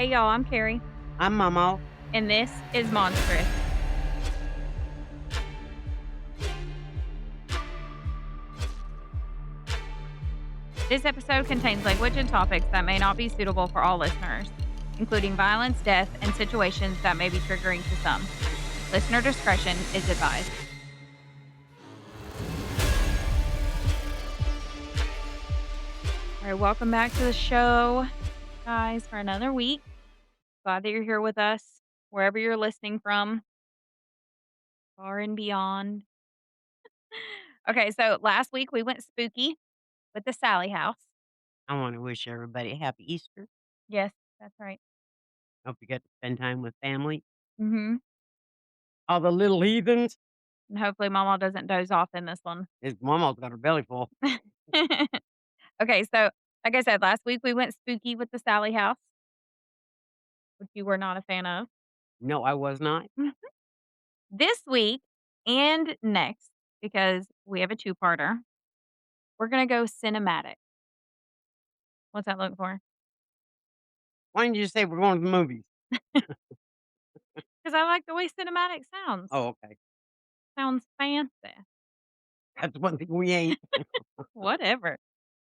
Hey y'all, I'm Carrie, I'm MawMaw. and this is Monstrous. This episode contains language and topics that may not be suitable for all listeners, including violence, death, and situations that may be triggering to some. Listener discretion is advised. All right, welcome back to the show, guys, for another week. Glad that you're here with us, wherever you're listening from, far and beyond. Okay, so last week we went spooky with the Sally house. I wanna wish everybody a happy Easter. Yes, that's right. Hope you get to spend time with family. Mm-hmm. All the little heathens. And hopefully Mama doesn't doze off in this one. His mama's got her belly full. Okay, so like I said, last week we went spooky with the Sally house, which you were not a fan of. No, I was not. Mhm. This week and next, because we have a two-parter, we're gonna go cinematic. What's that look for? Why didn't you just say we're going to the movies? Because I like the way cinematic sounds. Oh, okay. Sounds fancy. That's one thing we ain't. Whatever.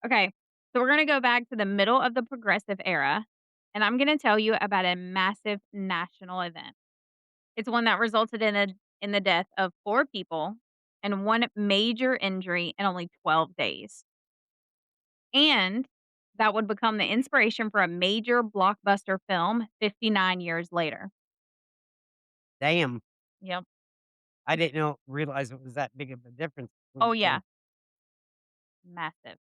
Okay, so we're gonna go back to the middle of the progressive era, and I'm gonna tell you about a massive national event. It's one that resulted in the death of 4 people and 1 major injury in only 12 days. And that would become the inspiration for a major blockbuster film 59 years later. Damn. Yep. I didn't realize it was that big of a difference Oh, between the yeah, 2. massive.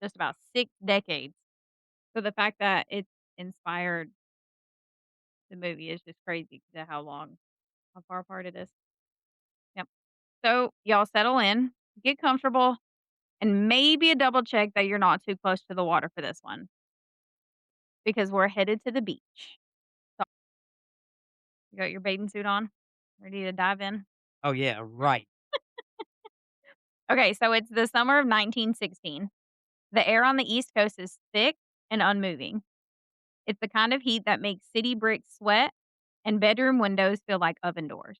Just about 6 decades. So the fact that it inspired the movie is just crazy to how far apart it is. Yep. So y'all settle in, get comfortable, and maybe a double check that you're not too close to the water for this one because we're headed to the beach. So you got your bathing suit on, ready to dive in. Oh, yeah, right. Okay, so it's the summer of 1916. The air on the East Coast is thick and unmoving. It's the kind of heat that makes city bricks sweat and bedroom windows feel like oven doors.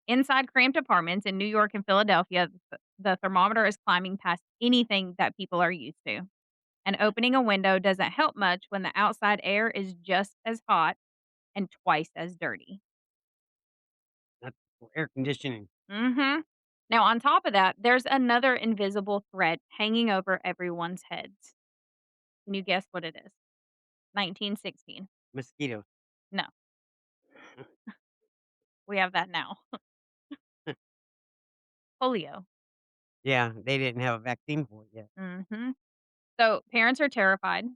Inside cramped apartments in New York and Philadelphia, the thermometer is climbing past anything that people are used to. And opening a window doesn't help much when the outside air is just as hot and twice as dirty. That's for air conditioning. Mhm. Now, on top of that, there's another invisible threat hanging over everyone's heads. Can you guess what it is? 1916. Mosquitoes. No, we have that now. Polio. Yeah, they didn't have a vaccine for it yet. Mhm. So, parents are terrified.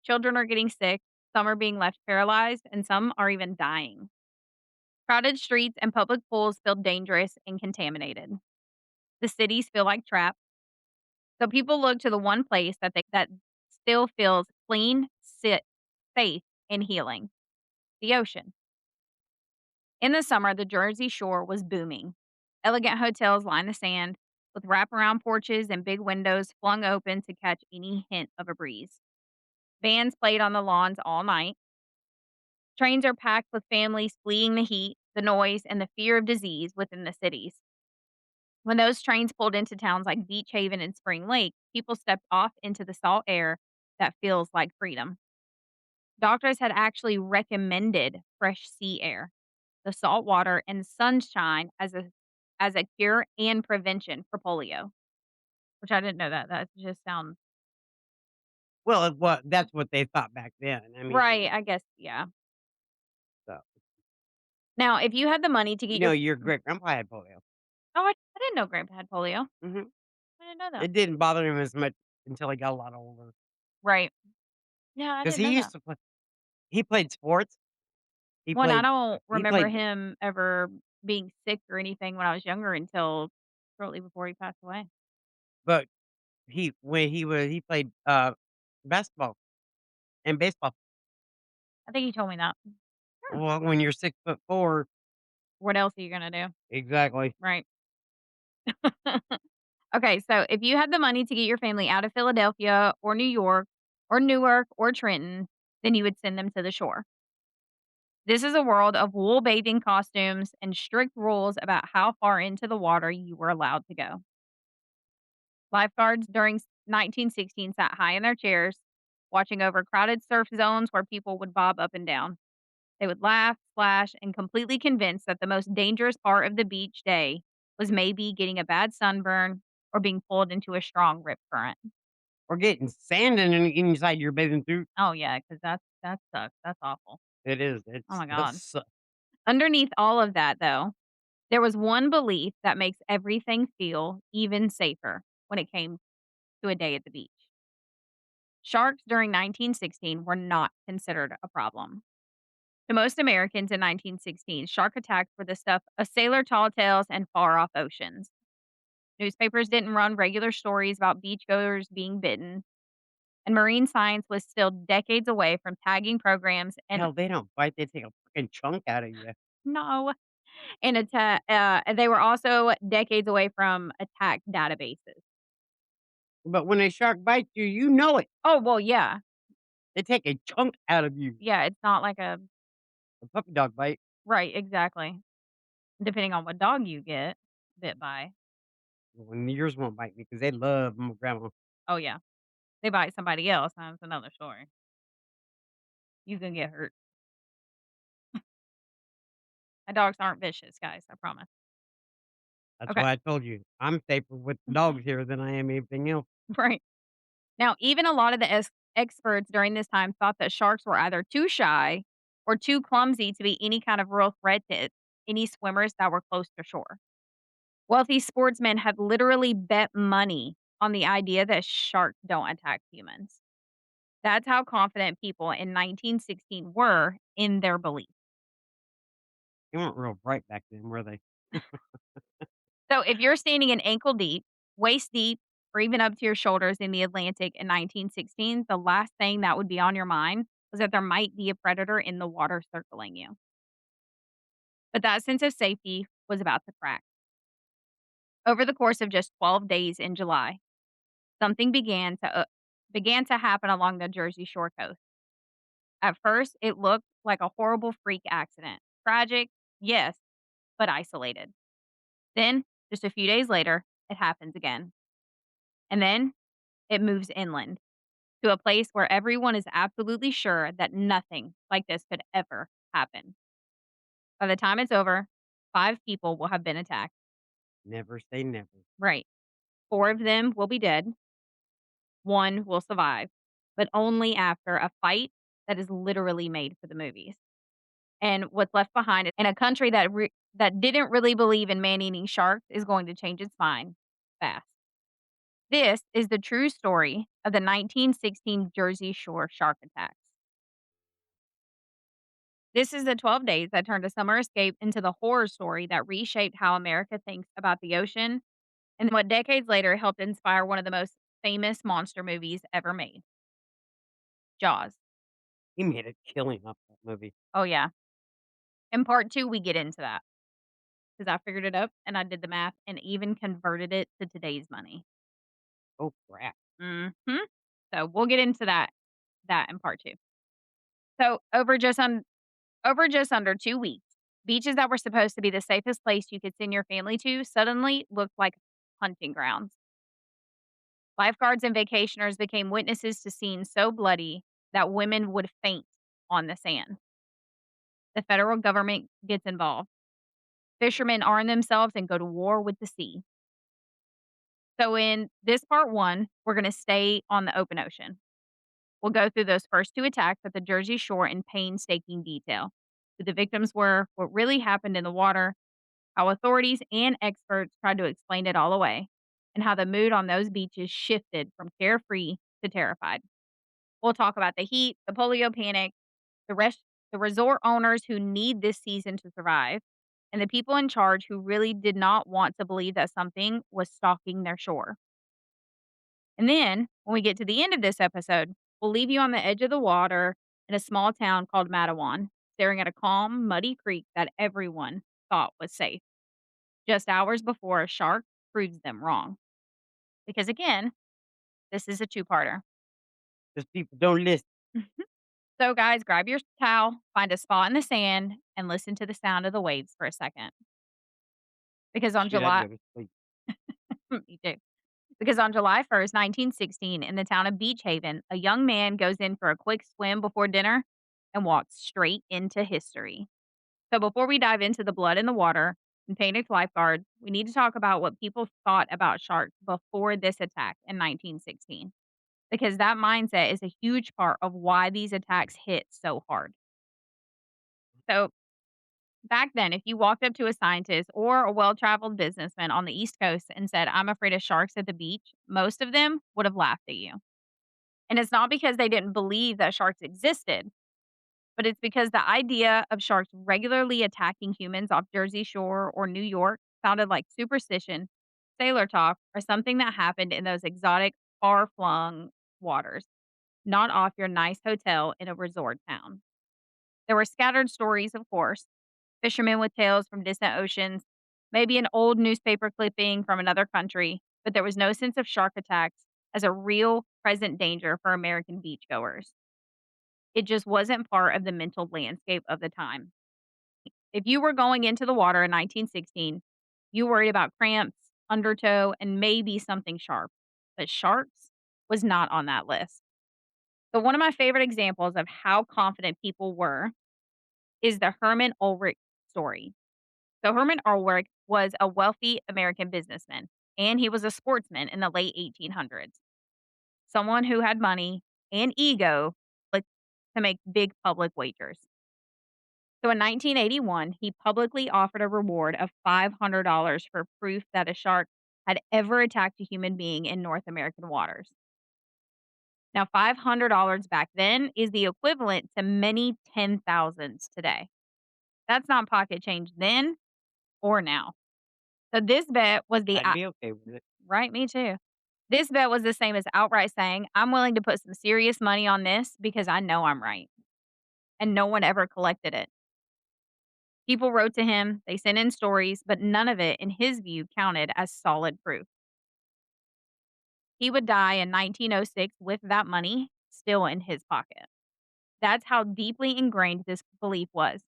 Children are getting sick. Some are being left paralyzed, and some are even dying. Crowded streets and public pools feel dangerous and contaminated. The cities feel like traps. So people look to the one place that still feels clean, safe, and healing, the ocean. In the summer, the Jersey Shore was booming. Elegant hotels line the sand with wraparound porches and big windows flung open to catch any hint of a breeze. Bands played on the lawns all night. Trains are packed with families fleeing the heat, the noise, and the fear of disease within the cities. When those trains pulled into towns like Beach Haven and Spring Lake, people stepped off into the salt air that feels like freedom. Doctors had actually recommended fresh sea air, the salt water, and sunshine as a cure and prevention for polio, which I didn't know that. That just sounds Well, that's what they thought back then. I right. mean, I guess yeah. so Now, if you had the money to get your your great-grandpa had polio. oh, I didn't know Grandpa had polio. Mhm. I didn't know that. It didn't bother him as much until he got a lot older. Right. Yeah, I 'Cause didn't he know used that. to play he played sports. He One, I played don't he remember played him ever being sick or anything when I was younger until shortly before he passed away. but he played, basketball and baseball. I think he told me that. Hmm. Well, when you're 6'4". What else are you gonna do? Exactly. Right. Okay, so if you had the money to get your family out of Philadelphia or New York or Newark or Trenton, then you would send them to the shore. This is a world of wool bathing costumes and strict rules about how far into the water you were allowed to go. Lifeguards during 1916 sat high in their chairs, watching over crowded surf zones where people would bob up and down. They would laugh, splash, and completely convinced that the most dangerous part of the beach day was maybe getting a bad sunburn or being pulled into a strong rip current. Or getting sand inside your bathing suit. Oh yeah, because that sucks. That's awful. It is. Oh my That's god. Underneath all of that, though, there was one belief that makes everything feel even safer when it came to a day at the beach. Sharks during 1916 were not considered a problem. To most Americans in 1916, shark attacks were the stuff of sailor tall tales and far off oceans. Newspapers didn't run regular stories about beachgoers being bitten, and marine science was still decades away from tagging programs and hell, they don't bite, they take a fucking chunk out of you. no, and they were also decades away from attack databases. But when a shark bites you, you know it. Oh, well, yeah. They take a chunk out of you. Yeah, it's not like a A puppy dog bite. right, exactly. Depending on what dog you get bit by. Well, yours won't bite me because they love my grandma. Oh, yeah. They bite somebody else, that's another story. You can get hurt. My dogs aren't vicious, guys, I promise. That's Okay. why I told you, I'm safer with dogs here than I am anything else. Right. Now, even a lot of the experts during this time thought that sharks were either too shy or too clumsy to be any kind of real threat to any swimmers that were close to shore. Wealthy sportsmen had literally bet money on the idea that sharks don't attack humans. That's how confident people in 1916 were in their belief. They weren't real bright back then, were they? So if you're standing in ankle deep, waist deep, or even up to your shoulders in the Atlantic in 1916, the last thing that would be on your mind was that there might be a predator in the water circling you. But that sense of safety was about to crack. Over the course of just 12 days in July, something began to happen along the Jersey Shore coast. At first, it looked like a horrible freak accident. Tragic, yes, but isolated. Then, just a few days later, it happens again. And then it moves inland to a place where everyone is absolutely sure that nothing like this could ever happen. By the time it's over, 5 people will have been attacked. Never say never. Right. 4 of them will be dead. 1 will survive, but only after a fight that is literally made for the movies. And what's left behind in a country that didn't really believe in man-eating sharks is going to change its mind fast. This is the true story of the 1916 Jersey Shore shark attacks. This is the 12 days that turned a summer escape into the horror story that reshaped how America thinks about the ocean and what decades later helped inspire one of the most famous monster movies ever made, Jaws. He made a killing off that movie. Oh, yeah. In part 2, we get into that because I figured it up and I did the math and even converted it to today's money. Oh, crap. Mhm. So, we'll get into that in part 2. So, over just under 2 weeks, beaches that were supposed to be the safest place you could send your family to suddenly looked like hunting grounds. Lifeguards and vacationers became witnesses to scenes so bloody that women would faint on the sand. The federal government gets involved. Fishermen arm themselves and go to war with the sea. So, in this part 1, we're going to stay on the open ocean. We'll go through those first 2 attacks at the Jersey Shore in painstaking detail. Who the victims were, what really happened in the water, how authorities and experts tried to explain it all away, and how the mood on those beaches shifted from carefree to terrified. We'll talk about the heat, the polio panic, the resort owners who need this season to survive, and the people in charge who really did not want to believe that something was stalking their shore. And then, when we get to the end of this episode, we'll leave you on the edge of the water in a small town called Matawan, staring at a calm, muddy creek that everyone thought was safe, just hours before a shark proves them wrong. Because again, this is a two-parter. Just people don't listen. So, guys, grab your towel, find a spot in the sand, and listen to the sound of the waves for a second. Because on Shoot, I'd July, go to sleep. you do. Because on July 1st, 1916, in the town of Beach Haven, a young man goes in for a quick swim before dinner and walks straight into history. So, before we dive into the blood in the water and panicked lifeguards, we need to talk about what people thought about sharks before this attack in 1916, because that mindset is a huge part of why these attacks hit so hard. So, back then, if you walked up to a scientist or a well traveled businessman on the East Coast and said, I'm afraid of sharks at the beach, most of them would have laughed at you. And it's not because they didn't believe that sharks existed, but it's because the idea of sharks regularly attacking humans off Jersey Shore or New York sounded like superstition, sailor talk, or something that happened in those exotic, far flung waters, not off your nice hotel in a resort town. There were scattered stories, of course, fishermen with tales from distant oceans, maybe an old newspaper clipping from another country, but there was no sense of shark attacks as a real present danger for American beachgoers. It just wasn't part of the mental landscape of the time. If you were going into the water in 1916, you worried about cramps, undertow, and maybe something sharp. But sharks was not on that list. So, one of my favorite examples of how confident people were is the Herman Ulrich story. So Herman Ulrich was a wealthy American businessman, and he was a sportsman in the late 1800s. Someone who had money and ego, like, to make big public wagers. So in 1981, he publicly offered a reward of $500 for proof that a shark had ever attacked a human being in North American waters. Now, $500 back then is the equivalent to many 10,000s today. That's not pocket change then or now. So this bet was the I'd be okay with it. right, me too. This bet was the same as outright saying, "I'm willing to put some serious money on this because I know I'm right." And no one ever collected it. People wrote to him, they sent in stories, but none of it, in his view, counted as solid proof. He would die in 1906 with that money still in his pocket. That's how deeply ingrained this belief was,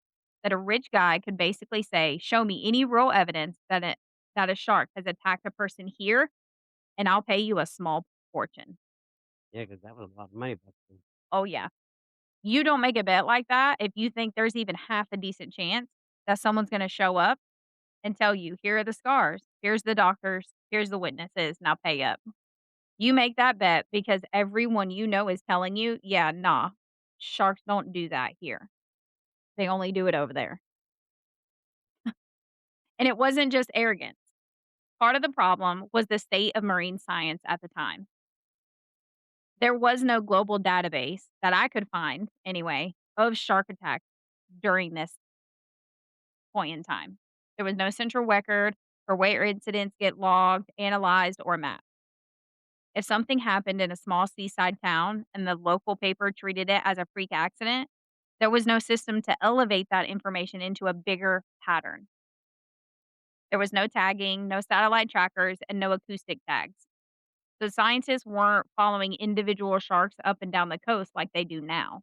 that a rich guy could basically say, "Show me any real evidence that a shark has attacked a person here, and I'll pay you a small fortune." Yeah, because that was a lot of money back then. Oh, yeah. You don't make a bet like that if you think there's even half a decent chance that someone's gonna show up and tell you, "Here are the scars, here's the doctors, here's the witnesses, now pay up." You make that bet because everyone you know is telling you, "Yeah, nah, sharks don't do that here. They only do it over there." And it wasn't just arrogance. Part of the problem was the state of marine science at the time. There was no global database that I could find, anyway, of shark attacks during this point in time. There was no central record for where incidents get logged, analyzed, or mapped. If something happened in a small seaside town and the local paper treated it as a freak accident, there was no system to elevate that information into a bigger pattern. There was no tagging, no satellite trackers, and no acoustic tags. So scientists weren't following individual sharks up and down the coast like they do now.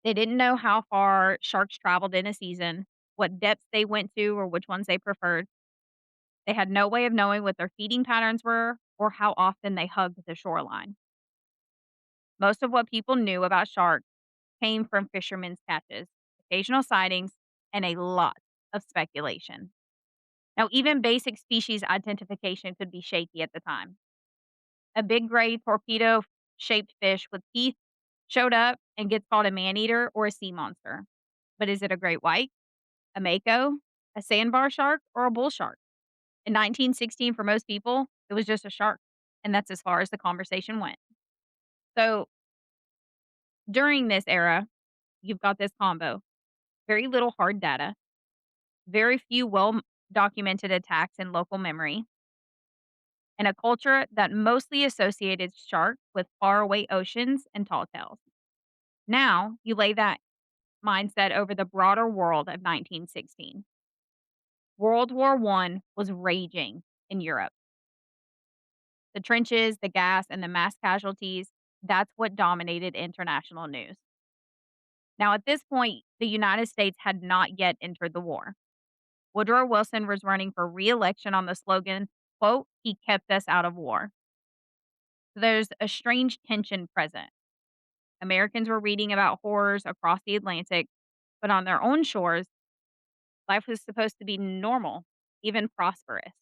They didn't know how far sharks traveled in a season, what depths they went to, or which ones they preferred. They had no way of knowing what their feeding patterns were or how often they hugged the shoreline. Most of what people knew about sharks came from fishermen's catches, occasional sightings, and a lot of speculation. Now, even basic species identification could be shaky at the time. A big gray torpedo shaped fish with teeth showed up and gets called a man-eater or a sea monster. But is it a great white, a mako, a sandbar shark, or a bull shark? In 1916, for most people, it was just a shark, and that's as far as the conversation went. So during this era, you've got this combo: very little hard data, very few well documented attacks in local memory, and a culture that mostly associated sharks with faraway oceans and tall tales. Now, you lay that mindset over the broader world of 1916. World War I was raging in Europe. The trenches, the gas, and the mass casualties, that's what dominated international news. Now, at this point, the United States had not yet entered the war. Woodrow Wilson was running for re-election on the slogan, quote, "He kept us out of war." So there's a strange tension present. Americans were reading about horrors across the Atlantic, but on their own shores, life was supposed to be normal, even prosperous.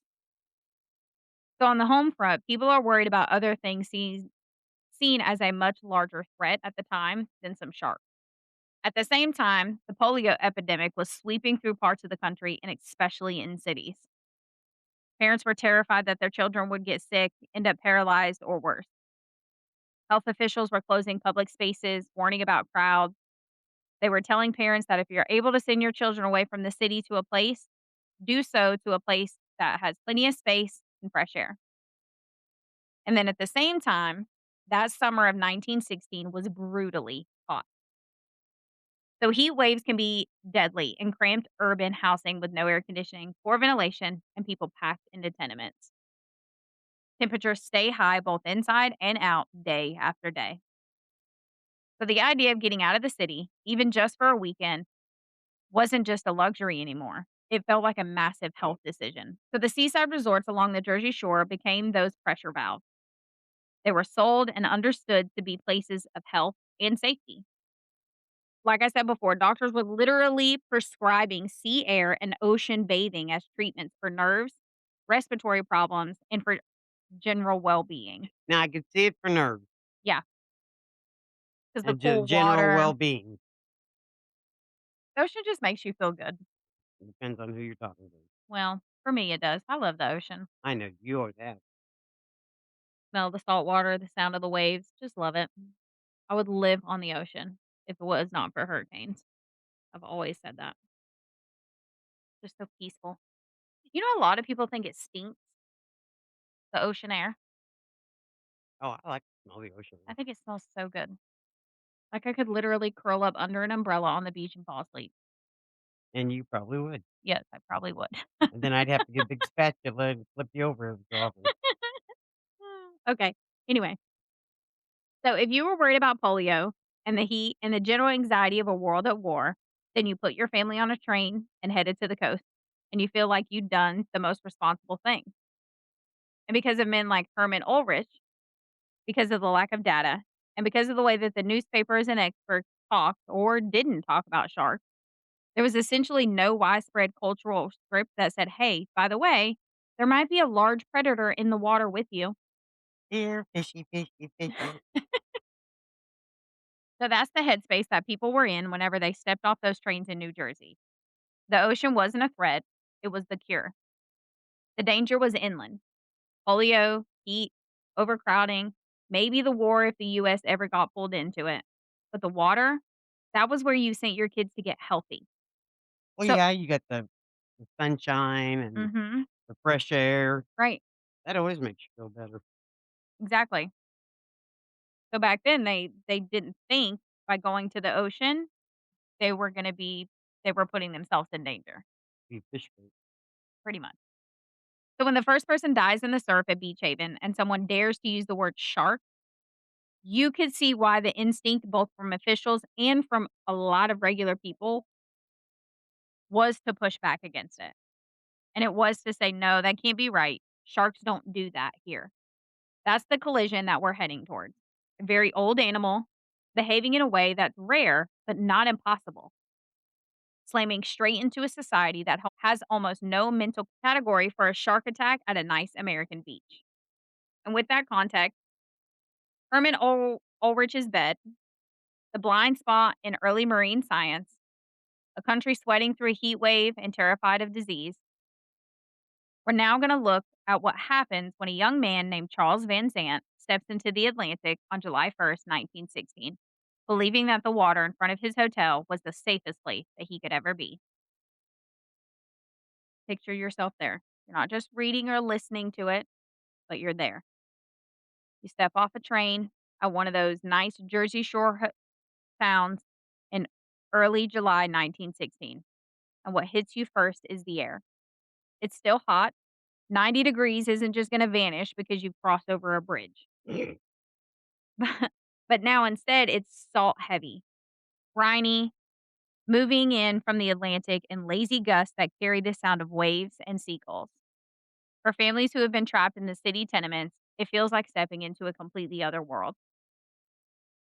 So on the home front, people are worried about other things seen as a much larger threat at the time than some sharks. At the same time, the polio epidemic was sweeping through parts of the country and especially in cities. Parents were terrified that their children would get sick, end up paralyzed, or worse. Health officials were closing public spaces, warning about crowds. They were telling parents that if you're able to send your children away from the city to a place, do so to a place that has plenty of space and fresh air. And then at the same time, that summer of 1916 was brutally hot. So heat waves can be deadly in cramped urban housing with no air conditioning, poor ventilation, and people packed into tenements. Temperatures stay high both inside and out day after day. So the idea of getting out of the city, even just for a weekend, wasn't just a luxury anymore. It felt like a massive health decision. So the seaside resorts along the Jersey Shore became those pressure valves. They were sold and understood to be places of health and safety. Like I said before, doctors were literally prescribing sea air and ocean bathing as treatments for nerves, respiratory problems, and for general well being. Now I could see it for nerves Yeah, because the and cool general water, well-being. the ocean just makes you feel good. It depends on who you're talking to. Well, for me, it does. I love the ocean. I know you always have. Smell the salt water, the sound of the waves. Just love it. I would live on the ocean if it was not for hurricanes. I've always said that. Just so peaceful. You know, a lot of people think it stinks, the ocean air. Oh, I like to smell the ocean. I think it smells so good. Like I could literally curl up under an umbrella on the beach and fall asleep. And you probably would. Yes, I probably would. And then I'd have to get a big spatula and flip you over every so often. Okay. Anyway, so if you were worried about polio and the heat and the general anxiety of a world at war, then you put your family on a train and headed to the coast, and you feel like you've done the most responsible thing. And because of men like Herman Ulrich, because of the lack of data, and because of the way that the newspapers and experts talked or didn't talk about sharks, there was essentially no widespread cultural script that said, hey, by the way, there might be a large predator in the water with you. Here, fishy, fishy, fishy. So that's the headspace that people were in whenever they stepped off those trains in New Jersey. The ocean wasn't a threat, it was the cure. The danger was inland: polio, heat, overcrowding, maybe the war if the US ever got pulled into it. But the water, that was where you sent your kids to get healthy. Well, So, yeah, you got the sunshine and mhm, the fresh air. right, That always makes you feel better. exactly. So back then they didn't think by going to the ocean they were going to be they were putting themselves in danger, Be fish food. pretty much. So when the first person dies in the surf at Beach Haven and someone dares to use the word shark, you could see why the instinct, both from officials and from a lot of regular people, was to push back against it. And it was to say, no, that can't be right. Sharks don't do that here. That's the collision that we're heading towards. A very old animal behaving in a way that's rare, but not impossible, slamming straight into a society that has almost no mental category for a shark attack at a nice American beach. And with that context, Ulrich's bed, the blind spot in early marine science, a country sweating through a heat wave and terrified of disease. We're now going to look at what happens when a young man named Charles Vansant steps into the Atlantic on July 1st, 1916, believing that the water in front of his hotel was the safest place that he could ever be. Picture yourself there. You're not just reading or listening to it, but you're there. You step off a train at one of those nice Jersey Shore towns in early July 1916, and what hits you first is the air. It's still hot. 90 degrees isn't just going to vanish because you've crossed over a bridge. But now instead, it's salt heavy. briny, moving in from the Atlantic in lazy gusts that carry the sound of waves and seagulls. For families who have been trapped in the city tenements, it feels like stepping into a completely other world.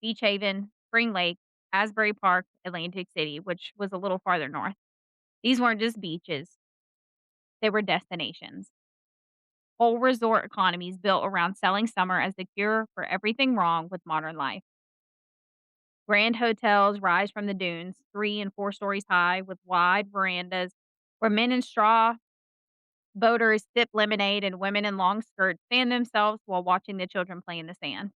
Beach Haven, Spring Lake, Asbury Park, Atlantic City, which was a little farther north. These weren't just beaches, they were destinations. Whole resort economies built around selling summer as the cure for everything wrong with modern life. Grand hotels rise from the dunes, 3 and 4 stories high, with wide verandas where men in straw boaters sip lemonade and women in long skirts fan themselves while watching the children play in the sand.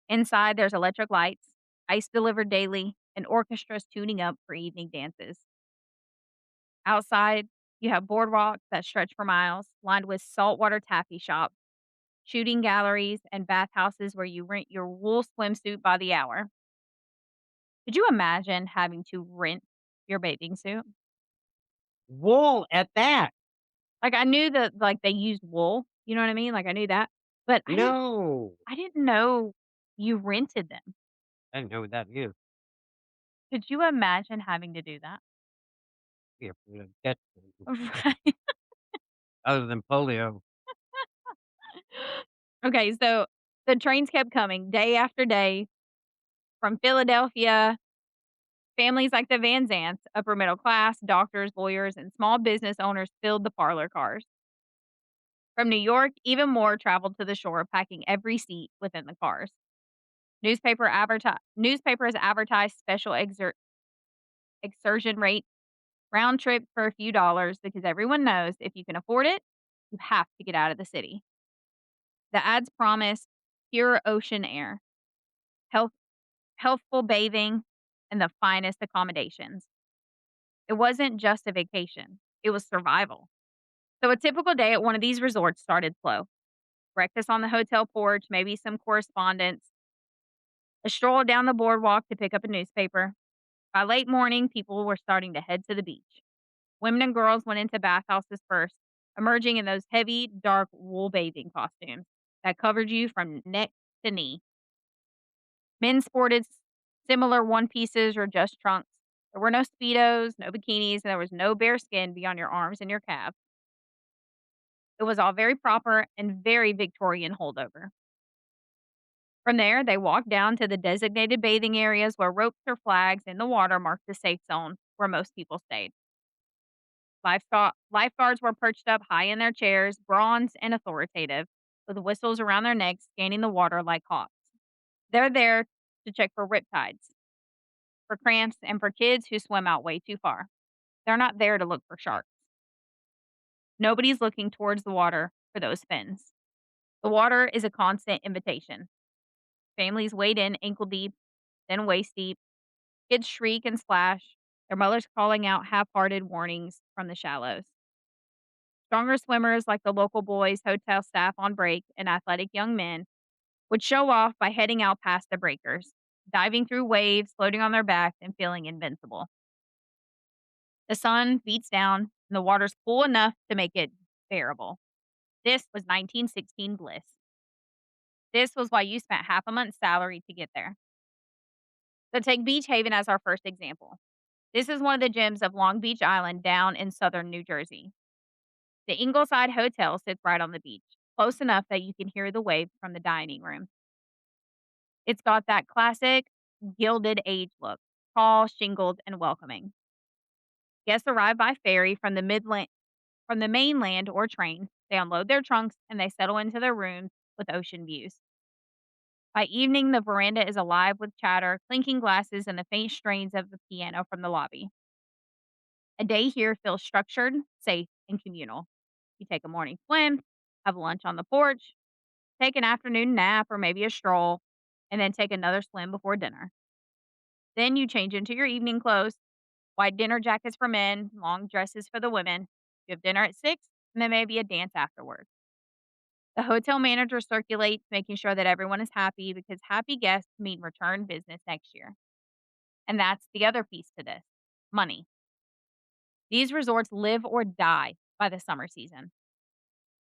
Inside, there's electric lights, ice delivered daily, and orchestras tuning up for evening dances. Outside, you have boardwalks that stretch for miles, lined with saltwater taffy shops, shooting galleries, and bathhouses where you rent your wool swimsuit by the hour. Could you imagine having to rent your bathing suit? Wool at that. Like, I knew that, like, they used wool, you know what I mean? Like, I knew that, but No. I didn't know you rented them. I didn't know what that is. Could you imagine having to do that? Yeah, that's Right. other than polio. Okay, so the trains kept coming day after day from Philadelphia. Families like the Van Zants, upper middle class, doctors, lawyers, and small business owners filled the parlor cars. From New York, even more traveled to the shore, packing every seat within the cars. Newspapers advertised special excursion rates, round trips for a few dollars, because everyone knows if you can afford it, you have to get out of the city. The ads promised pure ocean air, health, healthful bathing, and the finest accommodations. It wasn't just a vacation, it was survival. So a typical day at one of these resorts started slow. Breakfast on the hotel porch, maybe some correspondence, a stroll down the boardwalk to pick up a newspaper. By late morning, people were starting to head to the beach. Women and girls went into bathhouses first, emerging in those heavy, dark wool bathing costumes that covered you from neck to knee. Men sported similar one pieces or just trunks. There were no Speedos, no bikinis, and there was no bare skin beyond your arms and your calves. It was all very proper and very Victorian holdover. From there, they walked down to the designated bathing areas where ropes or flags in the water marked the safe zone where most people stayed. Lifeguards were perched up high in their chairs, bronze and authoritative, with whistles around their necks, scanning the water like hawks. They're there to check for riptides, for cramps, and for kids who swim out way too far. They're not there to look for sharks. Nobody's looking towards the water for those fins. The water is a constant invitation. Families wade in ankle deep, then waist deep. Kids shriek and splash, their mothers calling out half hearted warnings from the shallows. Stronger swimmers, like the local boys, hotel staff on break, and athletic young men, would show off by heading out past the breakers, diving through waves, floating on their backs, and feeling invincible. The sun beats down, and the water's cool enough to make it bearable. This was 1916 bliss. This was why you spent half a month's salary to get there. So take Beach Haven as our first example. This is one of the gems of Long Beach Island down in southern New Jersey. The Ingleside Hotel sits right on the beach, close enough that you can hear the waves from the dining room. It's got that classic Gilded Age look, tall, shingled, and welcoming. Guests arrive by ferry from the mainland or train. They unload their trunks and they settle into their rooms with ocean views. By evening, the veranda is alive with chatter, clinking glasses, and the faint strains of the piano from the lobby. A day here feels structured, safe, and communal. You take a morning swim, have lunch on the porch, take an afternoon nap or maybe a stroll, and then take another swim before dinner. Then you change into your evening clothes, white dinner jackets for men, long dresses for the women. You have dinner at 6, and then maybe a dance afterwards. The hotel manager circulates, making sure that everyone is happy, because happy guests mean return business next year. And that's the other piece to this: money. These resorts live or die by the summer season.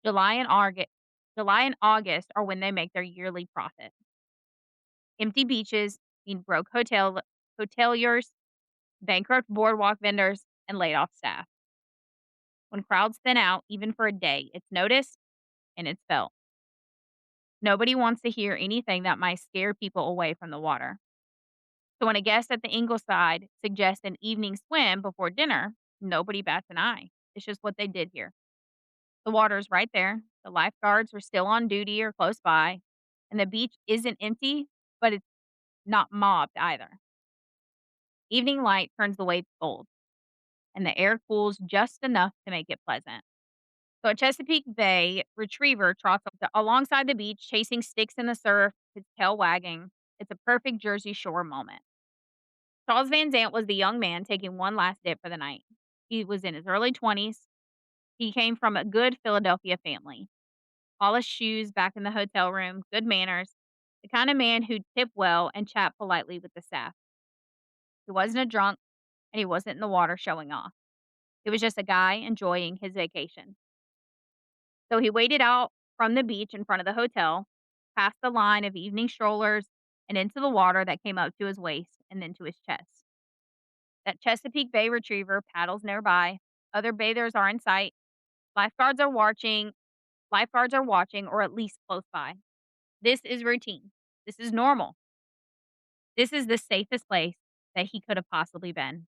July and August, July and August are when they make their yearly profit. Empty beaches mean hoteliers, bankrupt boardwalk vendors, and laid off staff. When crowds thin out, even for a day, it's noticed and it's felt. Nobody wants to hear anything that might scare people away from the water. So when a guest at the Ingleside suggests an evening swim before dinner, nobody bats an eye. It's just what they did here. The water's right there. The lifeguards are still on duty or close by, and the beach isn't empty, but it's not mobbed either. Evening light turns the waves gold, and the air cools just enough to make it pleasant. So a Chesapeake Bay retriever trots alongside the beach, chasing sticks in the surf, his tail wagging. It's a perfect Jersey Shore moment. Charles Vansant was the young man taking one last dip for the night. He was in his early 20s. He came from a good Philadelphia family. Polished shoes back in the hotel room, good manners, the kind of man who'd tip well and chat politely with the staff. He wasn't a drunk, and he wasn't in the water showing off. He was just a guy enjoying his vacation. So he waded out from the beach in front of the hotel, past the line of evening strollers, and into the water that came up to his waist and then to his chest. That Chesapeake Bay retriever paddles nearby. Other bathers are in sight. Lifeguards are watching. Lifeguards are watching, or at least close by. This is routine. This is normal. This is the safest place that he could have possibly been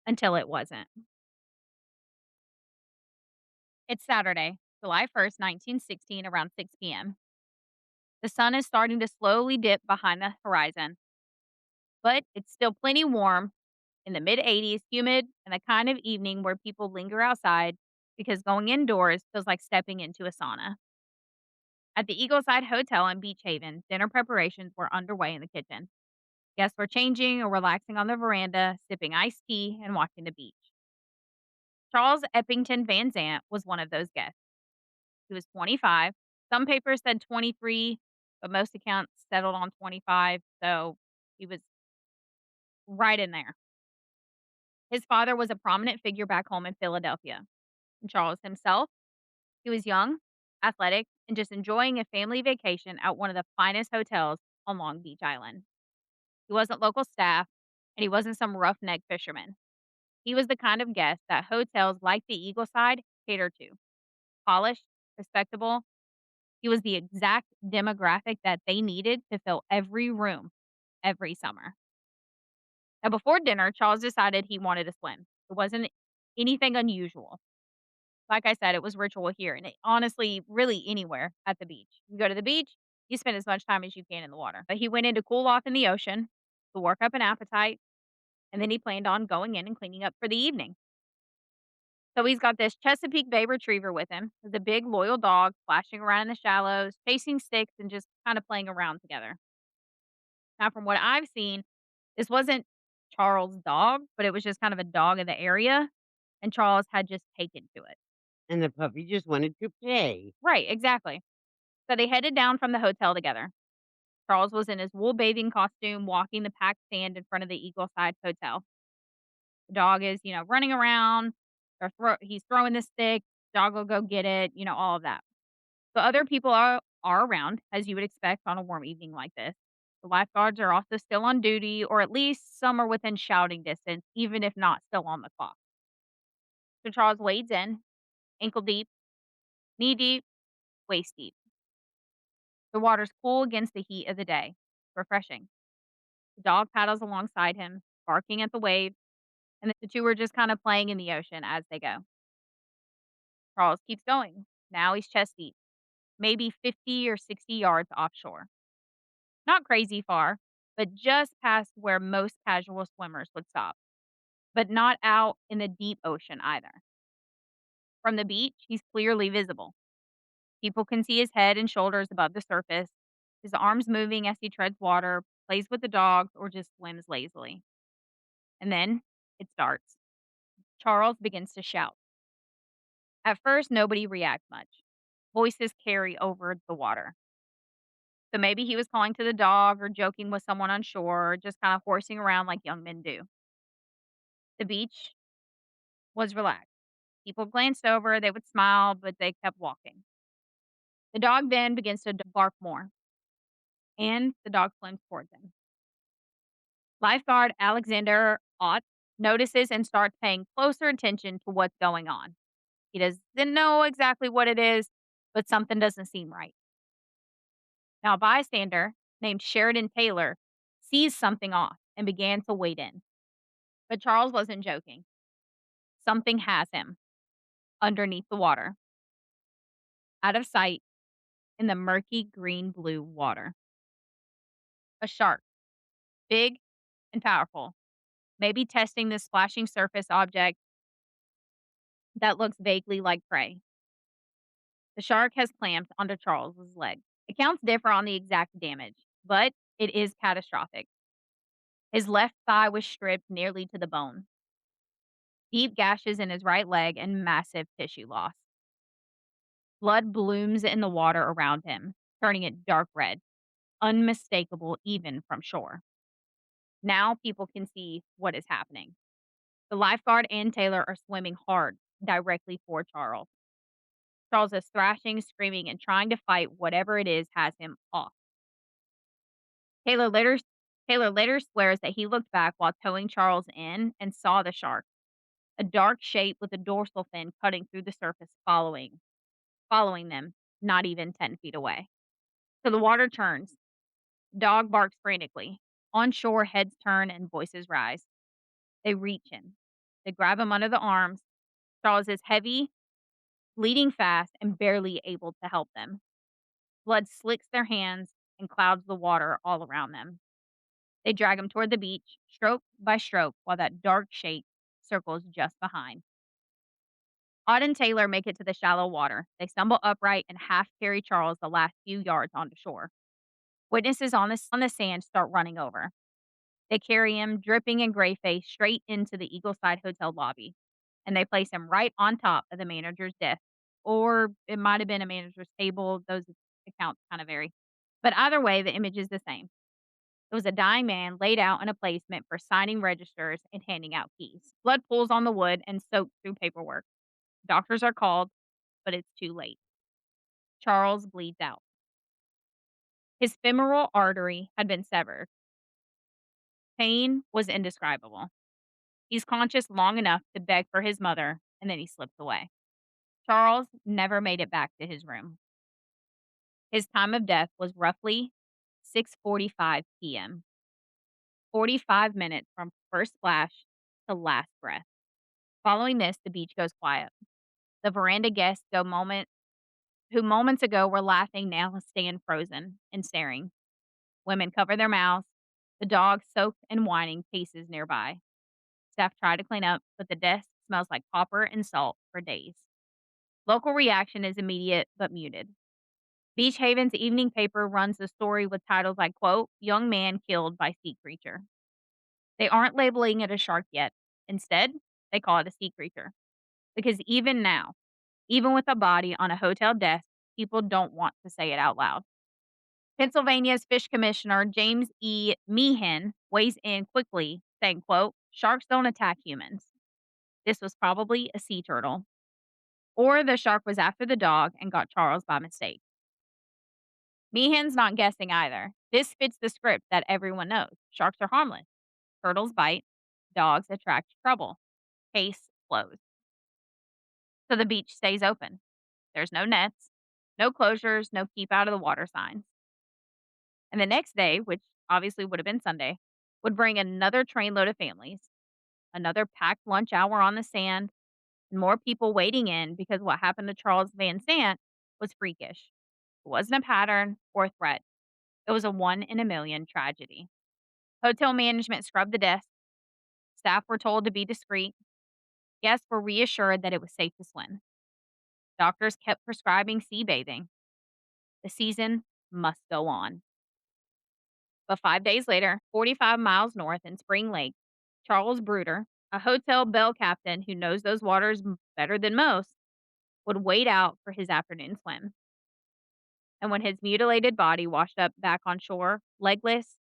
until it wasn't. It's Saturday, July 1st, 1916, around 6 p.m. The sun is starting to slowly dip behind the horizon, but it's still plenty warm in the mid 80s, humid, and the kind of evening where people linger outside because going indoors feels like stepping into a sauna. At the Eagleside Hotel in Beach Haven, dinner preparations were underway in the kitchen. Guests were changing or relaxing on the veranda, sipping iced tea and watching the beach. Charles Eppington Van Zant was one of those guests. He was 25. Some papers said 23, but most accounts settled on 25, so he was right in there. His father was a prominent figure back home in Philadelphia. And Charles himself, he was young, athletic, and just enjoying a family vacation at one of the finest hotels on Long Beach Island. He wasn't local staff, and he wasn't some roughneck fisherman. He was the kind of guest that hotels like the Eagleside cater to. Polished, respectable. He was the exact demographic that they needed to fill every room every summer. Now, before dinner, Charles decided he wanted to swim. It wasn't anything unusual. Like I said, it was ritual here, and it honestly, really anywhere at the beach. You go to the beach, you spend as much time as you can in the water. But he went in to cool off in the ocean, to work up an appetite, and then he planned on going in and cleaning up for the evening. So he's got this Chesapeake Bay retriever with him. It's a big, loyal dog splashing around in the shallows, chasing sticks, and just kind of playing around together. Now, from what I've seen, this wasn't Charles' dog, but it was just kind of a dog in the area, and Charles had just taken to it. And the puppy just wanted to play. Right, exactly. So they headed down from the hotel together. Charles was in his wool bathing costume, walking the packed sand in front of the Eagleside Hotel. The dog is, running around, or he's throwing the stick. Dog will go get it, all of that. So other people are around, as you would expect on a warm evening like this. The lifeguards are also still on duty, or at least some are within shouting distance, even if not still on the clock. So Charles wades in, ankle deep, knee deep, waist deep. The water's cool against the heat of the day. Refreshing. The dog paddles alongside him, barking at the waves, and the two are just kind of playing in the ocean as they go. Charles keeps going. Now he's chest deep, maybe 50 or 60 yards offshore. Not crazy far, but just past where most casual swimmers would stop, but not out in the deep ocean either. From the beach, he's clearly visible. People can see his head and shoulders above the surface, his arms moving as he treads water, plays with the dogs, or just swims lazily. And then it starts. Charles begins to shout. At first, nobody reacts much. Voices carry over the water. So maybe he was calling to the dog or joking with someone on shore, or just kind of horsing around like young men do. The beach was relaxed. People glanced over, they would smile, but they kept walking. The dog then begins to bark more, and the dog swims towards him. Lifeguard Alexander Ott notices and starts paying closer attention to what's going on. He doesn't know exactly what it is, but something doesn't seem right. Now, a bystander named Sheridan Taylor sees something off and began to wade in. But Charles wasn't joking. Something has him underneath the water, out of sight in the murky green blue water. A shark, big and powerful, maybe testing this splashing surface object that looks vaguely like prey. The shark has clamped onto Charles's leg. Accounts differ on the exact damage, but it is catastrophic. His left thigh was stripped nearly to the bone, deep gashes in his right leg, and massive tissue loss. Blood blooms in the water around him, turning it dark red, unmistakable even from shore. Now people can see what is happening. The lifeguard and Taylor are swimming hard directly for Charles. Charles is thrashing, screaming, and trying to fight whatever it is has him off. Taylor later Taylor later swears that he looked back while towing Charles in and saw the shark, a dark shape with a dorsal fin cutting through the surface following them, not even 10 feet away. So the water turns. Dog barks frantically. On shore, heads turn and voices rise. They reach him. They grab him under the arms. Charles is heavy, bleeding fast, and barely able to help them. Blood slicks their hands and clouds the water all around them. They drag him toward the beach, stroke by stroke, while that dark shape circles just behind. Aud and Taylor make it to the shallow water. They stumble upright and half carry Charles the last few yards onto shore. Witnesses on the sand start running over. They carry him, dripping and gray faced, straight into the Eagleside Hotel lobby, and they place him right on top of the manager's desk. Or it might have been a manager's table. Those accounts kind of vary. But either way, the image is the same. It was a dying man laid out in a place meant for signing registers and handing out keys. Blood pools on the wood and soaks through paperwork. Doctors are called, but it's too late. Charles bleeds out. His femoral artery had been severed. Pain was indescribable. He's conscious long enough to beg for his mother, and then he slips away. Charles never made it back to his room. His time of death was roughly 6:45 p.m., 45 minutes from first splash to last breath. Following this, the beach goes quiet. The veranda guests who moments ago were laughing now stand frozen and staring. Women cover their mouths. The dog, soaked and whining, paces nearby. Staff try to clean up, but the desk smells like copper and salt for days. Local reaction is immediate but muted. Beach Haven's evening paper runs the story with titles like, quote, "Young man killed by sea creature." They aren't labeling it a shark yet. Instead, they call it a sea creature. Because even now, even with a body on a hotel desk, people don't want to say it out loud. Pennsylvania's fish commissioner, James E. Meehan, weighs in quickly, saying, quote, "Sharks don't attack humans. This was probably a sea turtle. Or the shark was after the dog and got Charles by mistake." Meehan's not guessing either. This fits the script that everyone knows. Sharks are harmless. Turtles bite. Dogs attract trouble. Case closed. So the beach stays open. There's no nets, no closures, no keep out of the water signs. And the next day, which obviously would have been Sunday, would bring another trainload of families, another packed lunch hour on the sand, and more people waiting in because what happened to Charles Vansant was freakish. It wasn't a pattern or a threat. It was a one in a million tragedy. Hotel management scrubbed the desk. Staff were told to be discreet. Guests were reassured that it was safe to swim. Doctors kept prescribing sea bathing. The season must go on. But 5 days later, 45 miles north in Spring Lake, Charles Bruder, a hotel bell captain who knows those waters better than most, would wait out for his afternoon swim. And when his mutilated body washed up back on shore, legless,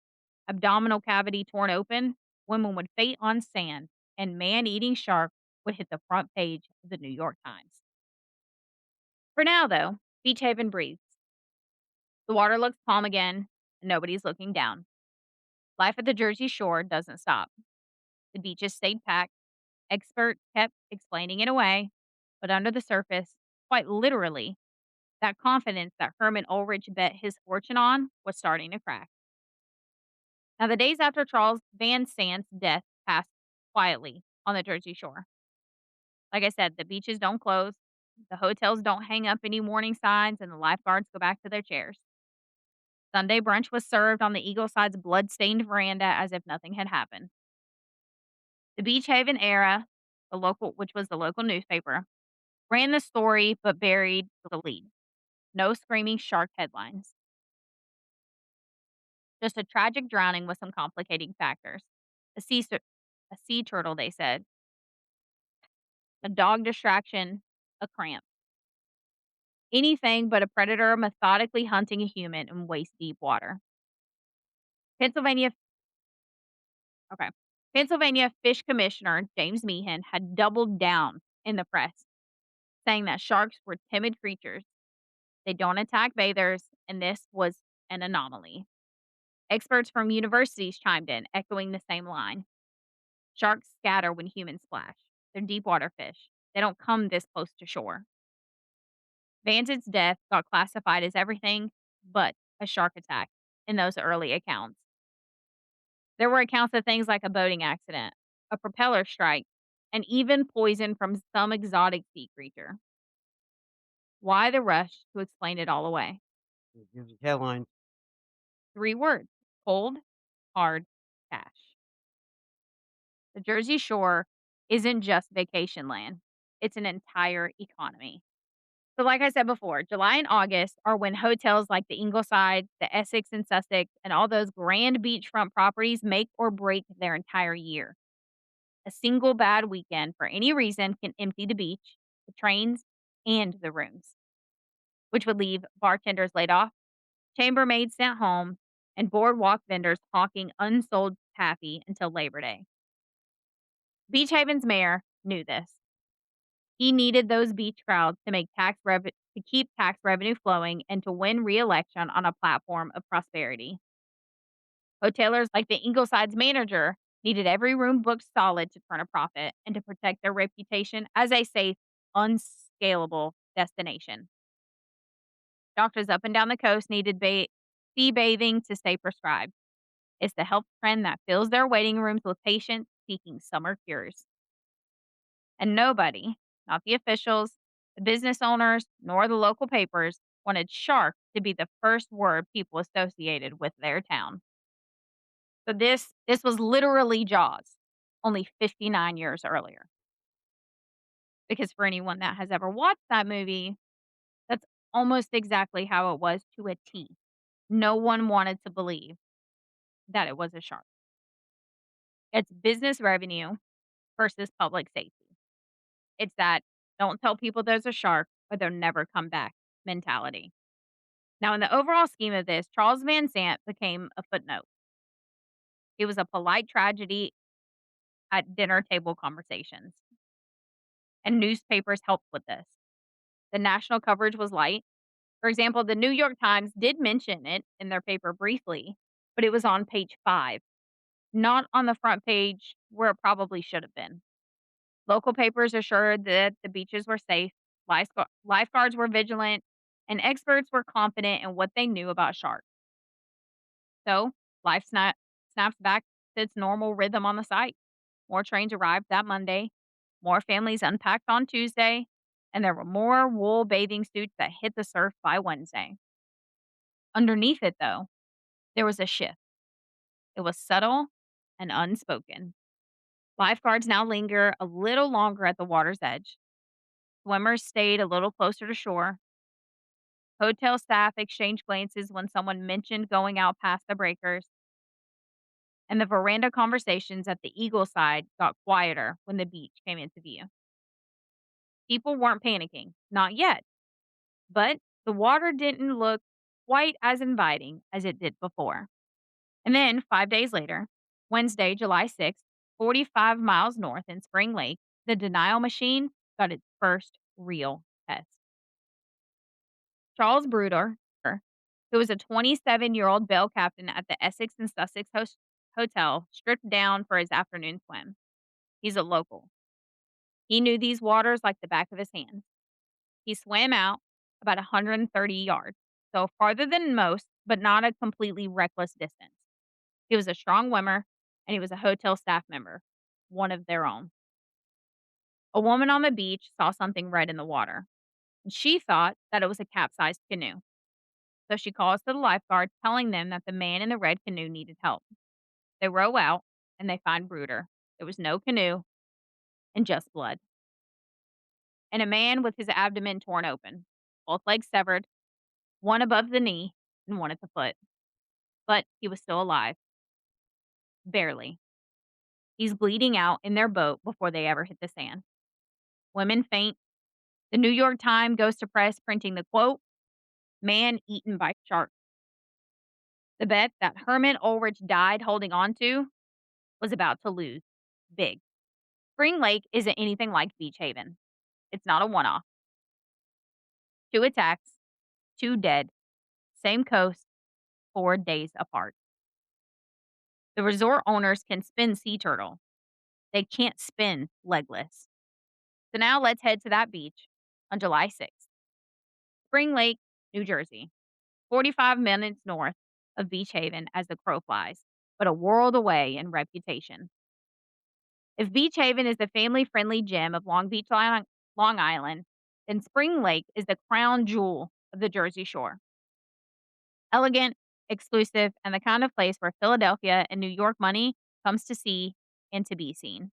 abdominal cavity torn open, women would faint on sand, and man eating shark would hit the front page of the New York Times. For now, though, Beach Haven breathes. The water looks calm again, and nobody's looking down. Life at the Jersey Shore doesn't stop. The beaches stayed packed. Experts kept explaining it away, but under the surface, quite literally, that confidence that Herman Ulrich bet his fortune on was starting to crack. Now, the days after Charles Van Sant's death passed quietly on the Jersey Shore. Like I said, the beaches don't close, the hotels don't hang up any warning signs, and the lifeguards go back to their chairs. Sunday brunch was served on the Eagle Side's blood-stained veranda as if nothing had happened. The Beach Haven Era, which was the local newspaper, ran the story but buried the lead. No screaming shark headlines. Just a tragic drowning with some complicating factors. A sea, tur- a sea turtle, they said. A dog distraction. A cramp. Anything but a predator methodically hunting a human in waist deep water. Pennsylvania Okay. Pennsylvania Fish Commissioner James Meehan had doubled down in the press, saying that sharks were timid creatures. They don't attack bathers, and this was an anomaly. Experts from universities chimed in, echoing the same line. Sharks scatter when humans splash. They're deep water fish. They don't come this close to shore. Vansant's death got classified as everything but a shark attack in those early accounts. There were accounts of things like a boating accident, a propeller strike, and even poison from some exotic sea creature. Why the rush to explain it all away? Gives headlines. 3 words: cold, hard, cash. The Jersey Shore isn't just vacation land, it's an entire economy. So, like I said before, July and August are when hotels like the Ingleside, the Essex and Sussex, and all those grand beachfront properties make or break their entire year. A single bad weekend for any reason can empty the beach, the trains, and the rooms, which would leave bartenders laid off, chambermaids sent home, and boardwalk vendors hawking unsold taffy until Labor Day. Beach Haven's mayor knew this. He needed those beach crowds to keep tax revenue flowing and to win re-election on a platform of prosperity. Hotelers like the Ingleside's manager needed every room booked solid to turn a profit and to protect their reputation as a safe, unscalable destination. Doctors up and down the coast needed sea bathing to stay prescribed. It's the health trend that fills their waiting rooms with patients seeking summer cures. And nobody, not the officials, the business owners, nor the local papers, wanted shark to be the first word people associated with their town. So this was literally Jaws, only 59 years earlier. Because for anyone that has ever watched that movie, that's almost exactly how it was to a T. No one wanted to believe that it was a shark. It's business revenue versus public safety. It's that don't tell people there's a shark or they'll never come back mentality. Now, in the overall scheme of this, Charles Van Sant became a footnote. He was a polite tragedy at dinner table conversations, and newspapers helped with this. The national coverage was light. For example, the New York Times did mention it in their paper briefly, but it was on page 5, not on the front page where it probably should have been. Local papers assured that the beaches were safe, lifeguards were vigilant, and experts were confident in what they knew about sharks. So, snaps back to its normal rhythm on the site. More trains arrived that Monday, more families unpacked on Tuesday, and there were more wool bathing suits that hit the surf by Wednesday. Underneath it, though, there was a shift. It was subtle and unspoken. Lifeguards now linger a little longer at the water's edge. Swimmers stayed a little closer to shore. Hotel staff exchanged glances when someone mentioned going out past the breakers. And the veranda conversations at the Eagle side got quieter when the beach came into view. People weren't panicking, not yet, but the water didn't look quite as inviting as it did before. And then 5 days later, Wednesday, July 6th, 45 miles north in Spring Lake, the denial machine got its first real test. Charles Bruder, who was a 27-year-old bell captain at the Essex and Sussex hotel, stripped down for his afternoon swim. He's a local. He knew these waters like the back of his hand. He swam out about 130 yards, so farther than most, but not a completely reckless distance. He was a strong swimmer, and he was a hotel staff member, one of their own. A woman on the beach saw something red in the water, and she thought that it was a capsized canoe. So she calls to the lifeguards, telling them that the man in the red canoe needed help. They row out, and they find Bruder. There was no canoe and just blood, and a man with his abdomen torn open, both legs severed, one above the knee and one at the foot. But he was still alive, barely. He's bleeding out in their boat before they ever hit the sand. Women faint. The New York Times goes to press, printing the quote, "Man eaten by shark." The bet that Herman Ulrich died holding on to was about to lose big. Spring Lake isn't anything like Beach Haven. It's not a one off. Two attacks, two dead, same coast, 4 days apart. The resort owners can spin sea turtle. They can't spin legless. So now let's head to that beach on July 6th. Spring Lake, New Jersey, 45 minutes north of Beach Haven as the crow flies, but a world away in reputation. If Beach Haven is the family friendly gem of Long Island, then Spring Lake is the crown jewel of the Jersey Shore. Elegant, exclusive, and the kind of place where Philadelphia and New York money comes to see and to be seen.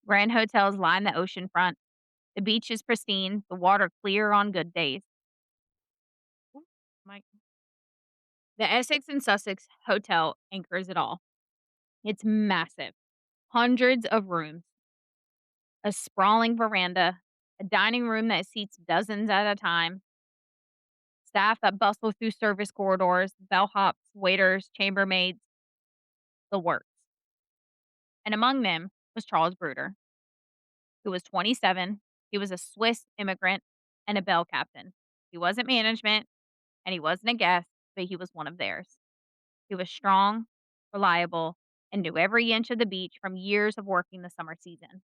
Grand hotels line the ocean front. The beach is pristine, the water clear on good days. Ooh, my The Essex and Sussex Hotel anchors it all. It's massive, hundreds of rooms, a sprawling veranda, a dining room that seats dozens at a time, staff that bustle through service corridors, bellhops, waiters, chambermaids, the works. And among them was Charles Bruder, who was 27. He was a Swiss immigrant and a bell captain. He wasn't management and he wasn't a guest, but he was one of theirs. He was strong, reliable, and knew every inch of the beach from years of working the summer season.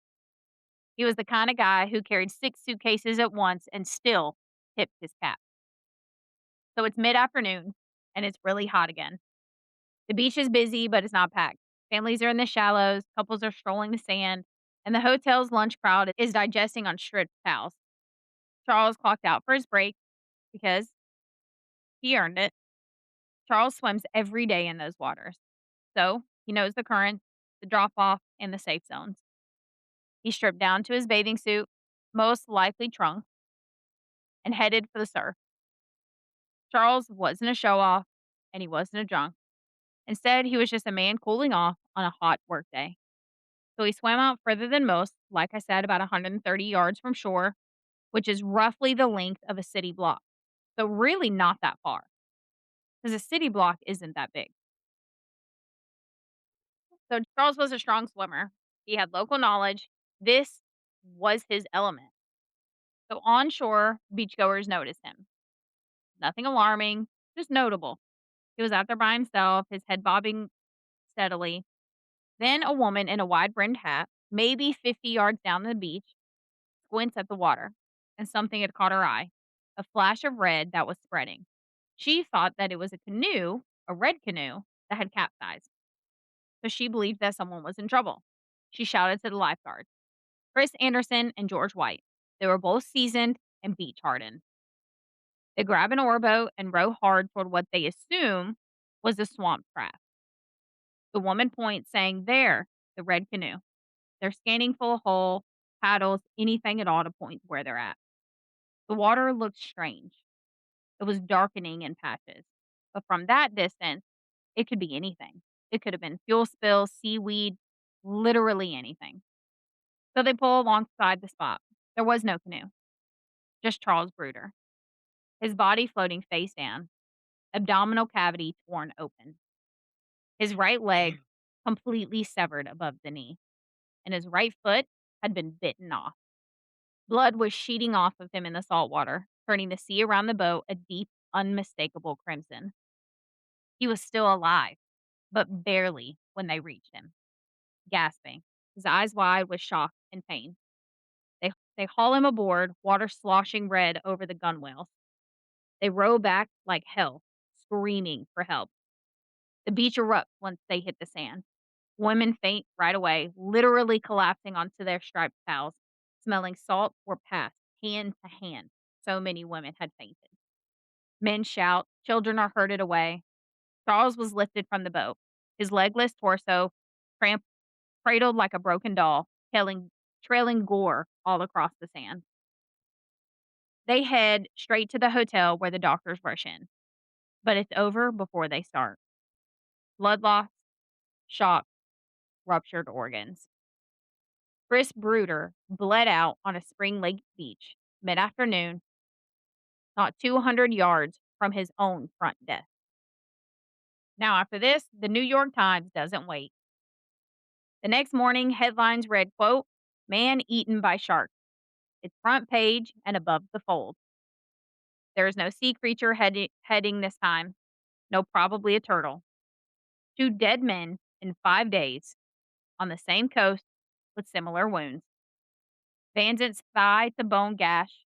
He was the kind of guy who carried 6 suitcases at once and still tipped his cap. So it's mid afternoon and it's really hot again. The beach is busy, but it's not packed. Families are in the shallows, couples are strolling the sand, and the hotel's lunch crowd is digesting on stripped towels. Charles clocked out for his break because he earned it. Charles swims every day in those waters, so he knows the currents, the drop off, and the safe zones. He stripped down to his bathing suit, most likely trunk, and headed for the surf. Charles wasn't a show off, and he wasn't a drunk. Instead, he was just a man cooling off on a hot workday. So he swam out further than most, like I said, about 130 yards from shore, which is roughly the length of a city block. So really not that far, because a city block isn't that big. So Charles was a strong swimmer. He had local knowledge. This was his element. So on shore, beachgoers noticed him. Nothing alarming, just notable. He was out there by himself, his head bobbing steadily. Then a woman in a wide brimmed hat, maybe 50 yards down the beach, squints at the water, and something had caught her eye, a flash of red that was spreading. She thought that it was a canoe, a red canoe, that had capsized. So she believed that someone was in trouble. She shouted to the lifeguards, Chris Anderson and George White. They were both seasoned and beach hardened. They grab an oarboat and row hard toward what they assume was a swamp craft. The woman points, saying, There, the red canoe. They're scanning full hole, paddles, anything at all to point where they're at. The water looked strange. It was darkening in patches. But from that distance, it could be anything. It could have been fuel spills, seaweed, literally anything. So they pull alongside the spot. There was no canoe, just Charles Bruder, his body floating face down, abdominal cavity torn open, his right leg completely severed above the knee, and his right foot had been bitten off. Blood was sheeting off of him in the salt water, turning the sea around the boat a deep, unmistakable crimson. He was still alive. but barely when they reached him, gasping, his eyes wide with shock and pain. They haul him aboard, water sloshing red over the gunwales. They row back like hell, screaming for help. The beach erupts once they hit the sand. Women faint right away, literally collapsing onto their striped towels, smelling salt or passed hand to hand. So many women had fainted. Men shout, children are herded away. Charles was lifted from the boat, his legless torso cramp, cradled like a broken doll, trailing gore all across the sand. They head straight to the hotel where the doctors rush in, but it's over before they start. Blood loss, shock, ruptured organs. Chris Bruder bled out on a Spring Lake beach mid afternoon, not 200 yards from his own front desk. Now, after this, the New York Times doesn't wait. The next morning, headlines read, quote, "Man eaten by shark." It's front page and above the fold. There is no sea creature heading this time. No, probably a turtle. Two dead men in 5 days on the same coast with similar wounds. Vansant's thigh to bone gash,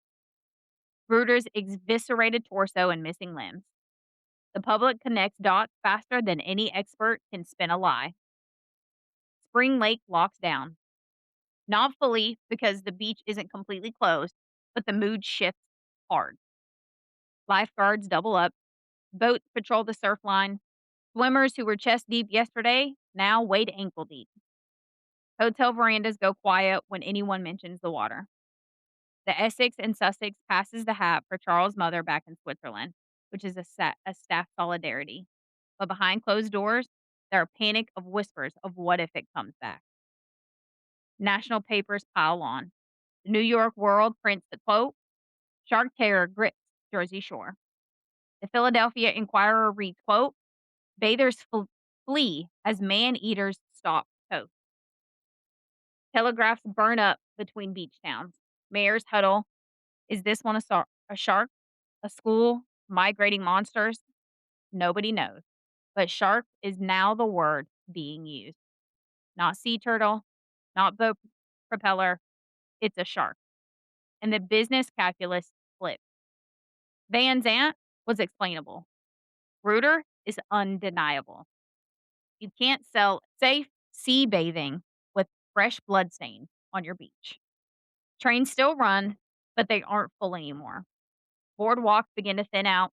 Bruder's eviscerated torso and missing limbs. The public connects dots faster than any expert can spin a lie. Spring Lake locks down. Not fully because the beach isn't completely closed, but the mood shifts hard. Lifeguards double up. Boats patrol the surf line. Swimmers who were chest deep yesterday now wade ankle deep. Hotel verandas go quiet when anyone mentions the water. The Essex and Sussex passes the hat for Charles' mother back in Switzerland, which is a staff solidarity. But behind closed doors, there are panic of whispers of what if it comes back. National papers pile on. The New York World prints the quote, "Shark terror grips Jersey Shore." The Philadelphia Inquirer reads, quote, "Bathers flee as man-eaters stalk coast." Telegraphs burn up between beach towns. Mayors huddle. Is this one a shark? A school? Migrating monsters? Nobody knows. But shark is now the word being used. Not sea turtle, not boat propeller. It's a shark. And the business calculus flips. Van Zant was explainable. Bruder is undeniable. You can't sell safe sea bathing with fresh bloodstains on your beach. Trains still run, but they aren't full anymore. Boardwalks begin to thin out.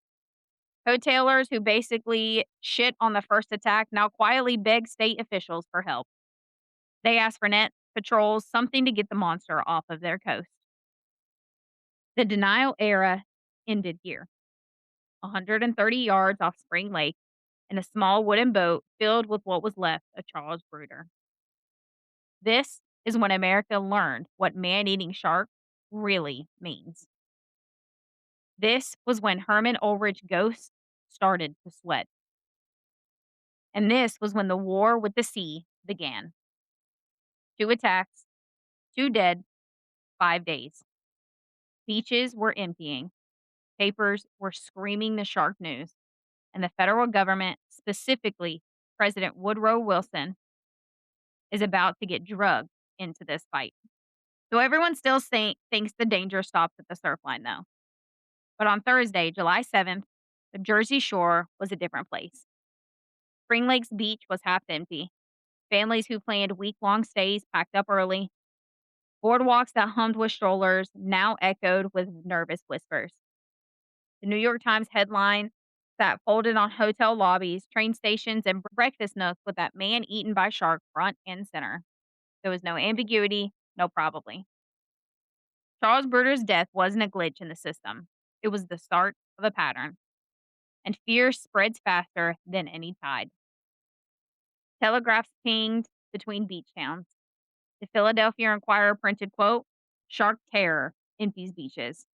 Hotelers who basically shit on the first attack now quietly beg state officials for help. They ask for nets, patrols, something to get the monster off of their coast. The denial era ended here, 130 yards off Spring Lake, in a small wooden boat filled with what was left of Charles Bruder. This is when America learned what man eating shark really means. This was when Herman Ulrich ghosts started to sweat. And this was when the war with the sea began. 2 attacks, 2 dead, 5 days. Beaches were emptying. Papers were screaming the shark news. And the federal government, specifically President Woodrow Wilson, is about to get drugged into this fight. So everyone still thinks the danger stops at the surf line, though. But on Thursday, July 7th, the Jersey Shore was a different place. Spring Lake's beach was half empty. Families who planned week-long stays packed up early. Boardwalks that hummed with strollers now echoed with nervous whispers. The New York Times headline sat folded on hotel lobbies, train stations, and breakfast nooks with that man eaten by shark front and center. There was no ambiguity, no probably. Charles Bruder's death wasn't a glitch in the system. It was the start of a pattern, and fear spreads faster than any tide. Telegraphs pinged between beach towns. The Philadelphia Inquirer printed, quote, "Shark terror empties beaches."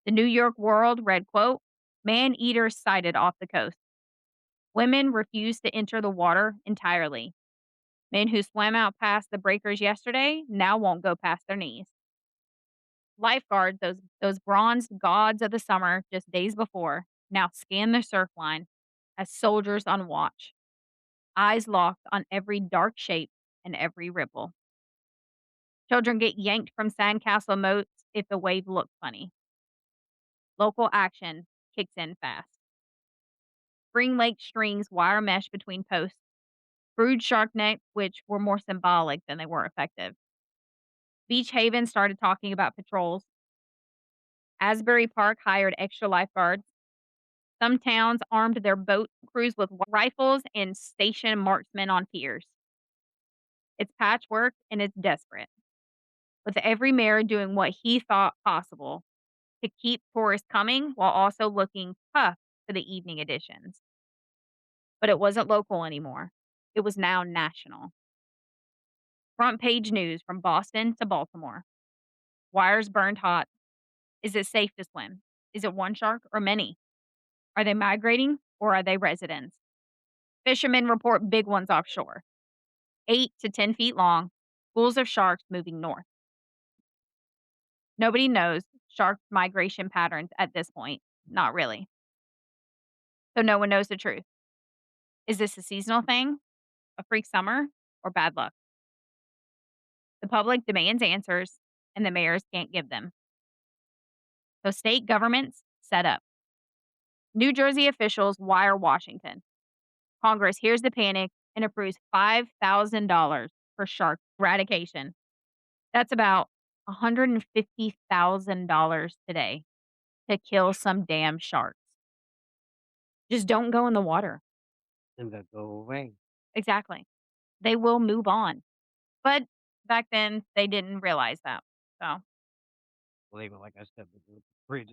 The New York World read, quote, "Man eaters sighted off the coast." Women refused to enter the water entirely. Men who swam out past the breakers yesterday now won't go past their knees. Lifeguards, those bronzed gods of the summer just days before, now scan the surf line as soldiers on watch. eyes locked on every dark shape and every ripple. Children get yanked from sandcastle moats if the wave looks funny. Local action kicks in fast. Spring Lake strings wire mesh between posts. Brewed shark nets, which were more symbolic than they were effective. Beach Haven started talking about patrols. Asbury Park hired extra lifeguards. Some towns armed their boat crews with rifles and stationed marksmen on piers. It's patchwork and it's desperate, with every mayor doing what he thought possible to keep tourists coming while also looking tough for the evening editions. But it wasn't local anymore. It was now national. Front page news from Boston to Baltimore. Wires burned hot. Is it safe to swim? Is it one shark or many? Are they migrating or are they residents? Fishermen report big ones offshore, 8 to 10 feet long, schools of sharks moving north. Nobody knows shark migration patterns at this point. Not really. So no one knows the truth. Is this a seasonal thing, a freak summer, or bad luck? The public demands answers, and the mayors can't give them. So state governments set up. New Jersey officials wire Washington. Congress hears the panic and approves $5,000 for shark eradication. That's about $150,000 today to kill some damn sharks. Just don't go in the water. And they'll go away. Exactly. They will move on. But back then, they didn't realize that. So, Believe it, like I said, the bridge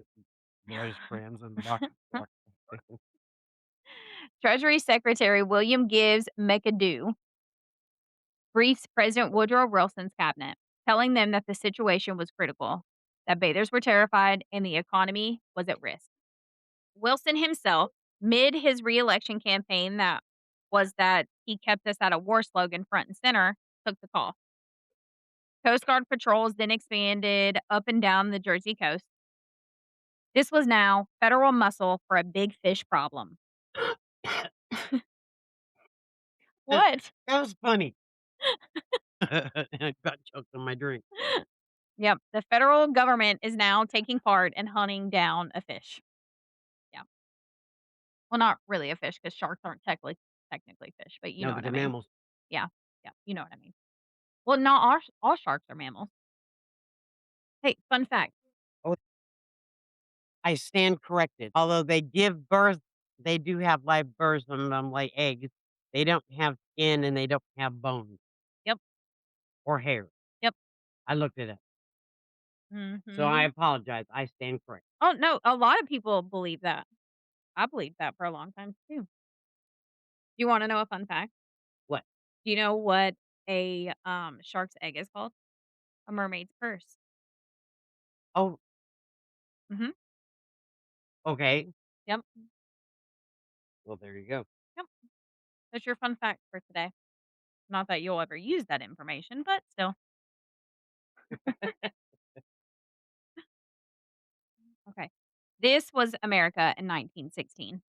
there's friends and walk. Treasury Secretary William Gibbs McAdoo briefs President Woodrow Wilson's cabinet, telling them that the situation was critical, that bathers were terrified, and the economy was at risk. Wilson himself, mid his reelection campaign, that he kept us at a war slogan front and center, took the call. Coast Guard patrols then expanded up and down the Jersey coast. This was now federal muscle for a big fish problem. That What? was funny. I got choked on my drink. Yep, the federal government is now taking part in hunting down a fish. Yeah. Well, not really a fish because sharks aren't technically fish, but you No, know but what I they're mean. mammals. Yeah. Yeah, you know what I mean. Well, not all sharks are mammals. Hey, fun fact. Oh, I stand corrected. Although they give birth, they do have live births and lay eggs. They don't have skin and they don't have bones Yep. or hair. Yep. I looked it up. So I Mhm. apologize. I stand correct. Oh, no, a lot of people believe that. I believed that for a long time too. Do you wanna know a fun fact? What? Do you know what a, shark's egg is called? A mermaid's purse. Oh, Mhm. okay. Yep. Well, there you go. Yep. That's your fun fact for today. Not that you'll ever use that information, but still. Okay. This was America in 1916.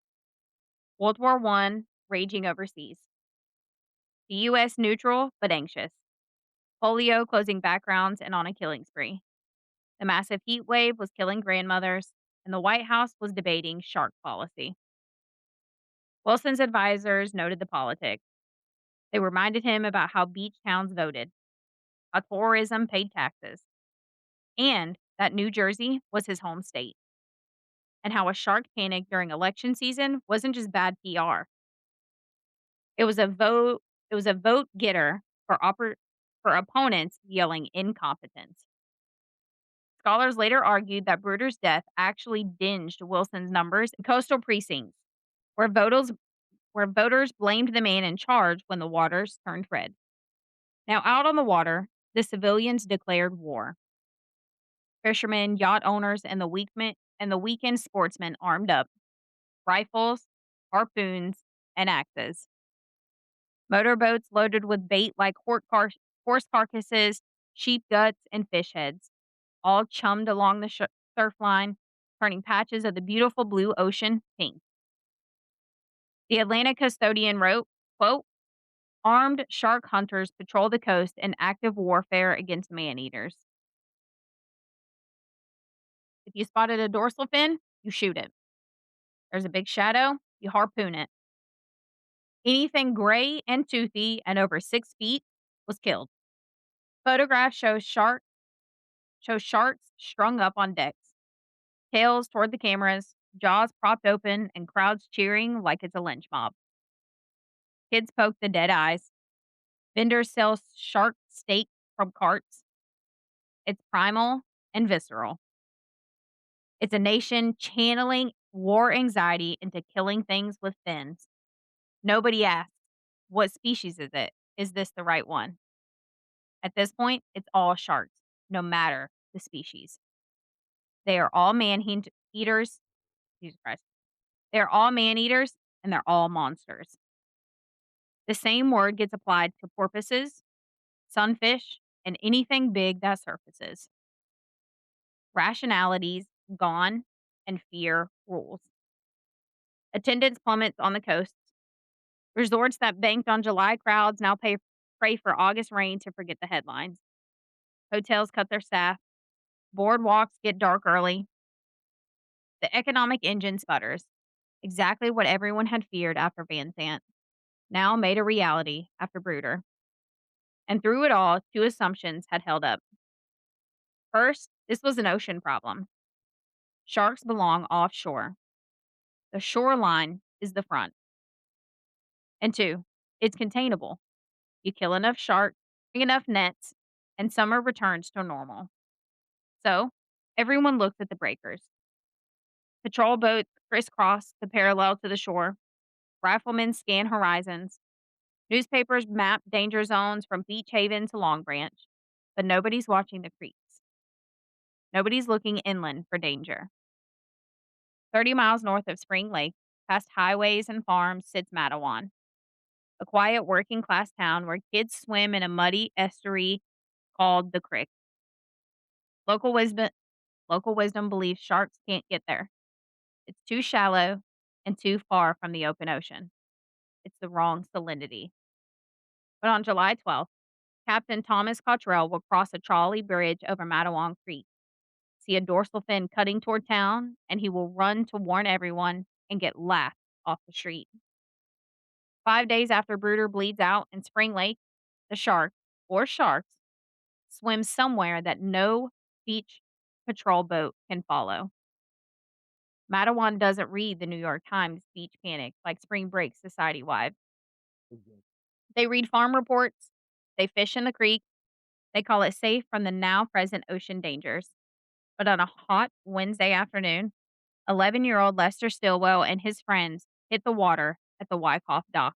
World War I raging overseas. The US neutral but anxious. Polio closing backgrounds and on a killing spree. The massive heat wave was killing grandmothers, and the White House was debating shark policy. Wilson's advisors noted the politics. They reminded him about how beach towns voted, how tourism paid taxes, and that New Jersey was his home state, and how a shark panic during election season wasn't just bad PR. It was a vote it was a vote getter for opponents yelling incompetence. Scholars later argued that Bruder's death actually dinged Wilson's numbers in coastal precincts, where voters blamed the man in charge when the waters turned red. Now out on the water, the civilians declared war. Fishermen, yacht owners, and the weekend sportsmen armed up, rifles, harpoons, and axes. Motorboats loaded with bait like horse carcasses, sheep guts, and fish heads, all chummed along the surf line, turning patches of the beautiful blue ocean pink. The Atlanta custodian wrote, quote, Armed shark hunters patrol the coast in active warfare against man-eaters. If you spotted a dorsal fin, you shoot it. There's a big shadow, you harpoon it. Anything gray and toothy and over 6 feet was killed. Photographs show sharks strung up on decks, tails toward the cameras, jaws propped open, and crowds cheering like it's a lynch mob. Kids poke the dead eyes. Vendors sell shark steak from carts. It's primal and visceral. It's a nation channeling war anxiety into killing things with fins. Nobody asks, what species is it? Is this the right one? At this point, it's all sharks, no matter the species. They are all eaters. Jesus Christ. They're all man eaters and they're all monsters. The same word gets applied to porpoises, sunfish, and anything big that surfaces. Rationality's gone and fear rules. Attendance plummets on the coasts. Resorts that banked on July crowds now pray for August rain to forget the headlines. Hotels cut their staff. Boardwalks get dark early. The economic engine sputters. Exactly what everyone had feared after Vansant, now made a reality after Bruder. And through it all, two assumptions had held up. First, this was an ocean problem. Sharks belong offshore. The shoreline is the front. And two, it's containable. You kill enough sharks, bring enough nets, and summer returns to normal. So, everyone looks at the breakers. Patrol boats crisscross the parallel to the shore. Riflemen scan horizons. Newspapers map danger zones from Beach Haven to Long Branch. But nobody's watching the creeks. Nobody's looking inland for danger. 30 miles north of Spring Lake, past highways and farms, sits Matawan, a quiet working class town where kids swim in a muddy estuary called the Crick. Local wisdom, local wisdom believes sharks can't get there. It's too shallow and too far from the open ocean. It's the wrong salinity. But on July 12th, Captain Thomas Cottrell will cross a trolley bridge over Matawan Creek, see a dorsal fin cutting toward town, and he will run to warn everyone and get laughed off the street. 5 days after Bruder bleeds out in Spring Lake, the shark, or sharks, swim somewhere that no beach patrol boat can follow. Matawan doesn't read the New York Times beach panic like spring break society wide. Mhm. They read farm reports, they fish in the creek, they call it safe from the now present ocean dangers. But on a hot Wednesday afternoon, 11-year-old Lester Stillwell and his friends hit the water at the Wyckoff dock,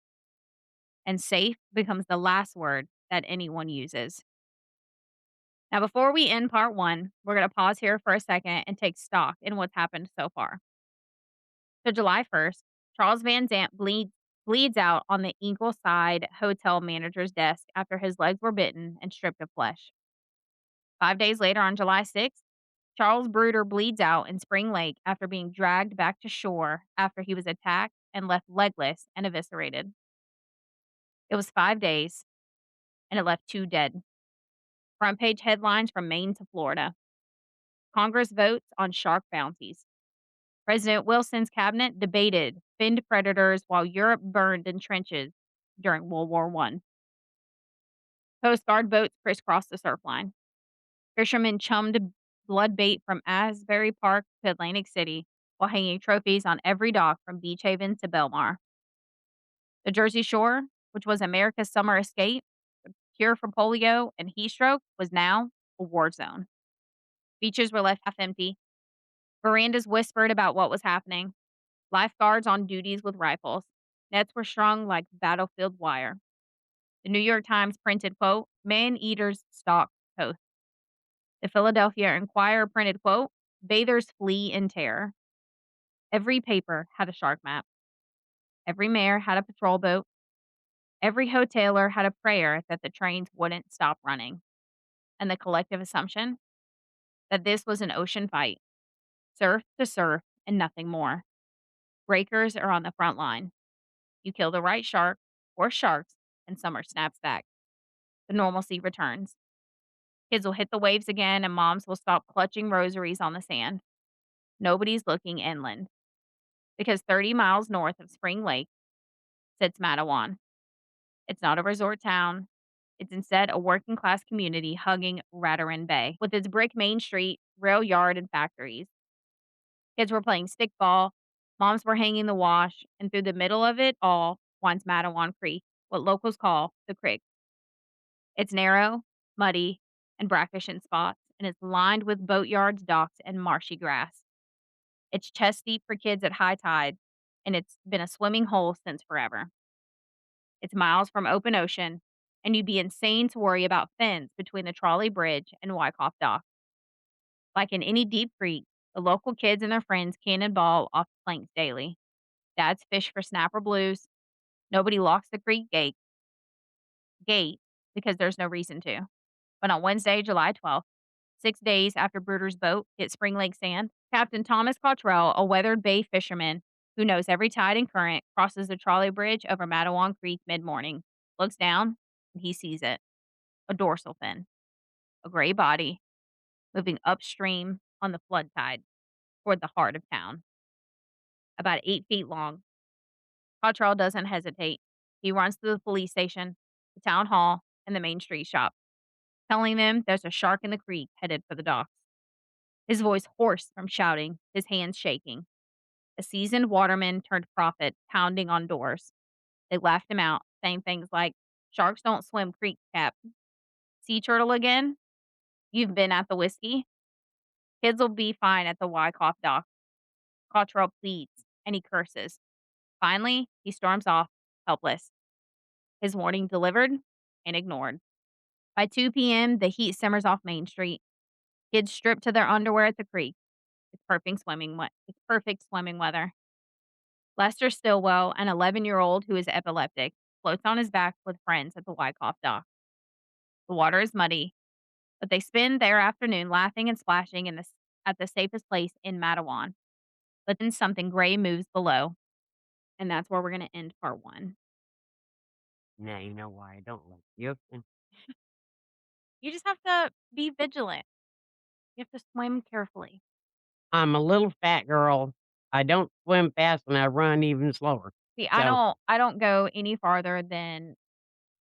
and safe becomes the last word that anyone uses. Now, before we end part one, we're going to pause here for a second and take stock in what's happened so far. So, July 1st, Charles Vansant bleeds out on the Ingleside hotel manager's desk after his legs were bitten and stripped of flesh. 5 days later, on July 6th, Charles Bruder bleeds out in Spring Lake after being dragged back to shore after he was attacked and left legless and eviscerated. It was 5 days, and it left two dead. Front page headlines from Maine to Florida. Congress votes on shark bounties. President Wilson's cabinet debated finned predators while Europe burned in trenches during World War I. Coast Guard boats crisscrossed the surf line. Fishermen chummed blood bait from Asbury Park to Atlantic City while hanging trophies on every dock from Beach Haven to Belmar. The Jersey Shore, which was America's summer escape, the cure for polio and heat stroke, was now a war zone. Beaches were left half empty. Verandas whispered about what was happening. Lifeguards on duties with rifles. Nets were strung like battlefield wire. The New York Times printed, quote, "Man eaters stalk coast." The Philadelphia Inquirer printed, quote, "Bathers flee in terror." Every paper had a shark map. Every mayor had a patrol boat. Every hoteler had a prayer that the trains wouldn't stop running. And the collective assumption that this was an ocean fight, surf to surf and nothing more. Breakers are on the front line. You kill the right shark or sharks, and summer snaps back. The normalcy returns. Kids will hit the waves again, and moms will stop clutching rosaries on the sand. Nobody's looking inland because 30 miles north of Spring Lake sits Matawan. It's not a resort town. It's instead a working class community hugging Ratarin Bay with its brick main street, rail yard, and factories. Kids were playing stickball, moms were hanging the wash, and through the middle of it all winds Matawan Creek, what locals call the Crick. It's narrow, muddy, and brackish in spots, and it's lined with boatyards, docks, and marshy grass. It's chest deep for kids at high tide, and it's been a swimming hole since forever. It's miles from open ocean, and you'd be insane to worry about fins between the trolley bridge and Wyckoff Dock. Like in any deep creek, the local kids and their friends cannonball off the planks daily. Dads fish for snapper blues. Nobody locks the creek gate because there's no reason to. But on Wednesday, July 12th, 6 days after Bruder's boat hit Spring Lake sand, Captain Thomas Cottrell, a weathered bay fisherman who knows every tide and current, crosses the trolley bridge over Matawan Creek mid morning, looks down, and he sees it, a dorsal fin, a gray body moving upstream on the flood tide toward the heart of town, about 8 feet long. Cottrell doesn't hesitate. He runs to the police station, the town hall, and the Main Street shop, telling them there's a shark in the creek headed for the docks. His voice hoarse from shouting, his hands shaking. A seasoned waterman turned prophet pounding on doors. They laughed him out, saying things like, "Sharks don't swim creeks, Cap. Sea turtle again? You've been at the whiskey? Kids'll be fine at the Wyckoff dock." Cottrell pleads, and he curses. Finally, he storms off, helpless. His warning delivered and ignored. By 2 p.m., the heat simmers off Main Street. Kids strip to their underwear at the creek. It's perfect swimming weather. Lester Stillwell, an 11-year-old who is epileptic, floats on his back with friends at the Wyckoff dock. The water is muddy, but they spend their afternoon laughing and splashing at the safest place in Matawan. But then something gray moves below, and that's where we're going to end part one. Now you know why I don't like you. You just have to be vigilant. You have to swim carefully. I'm a little fat girl. I don't swim fast and I run even slower. See, So, I don't go any farther than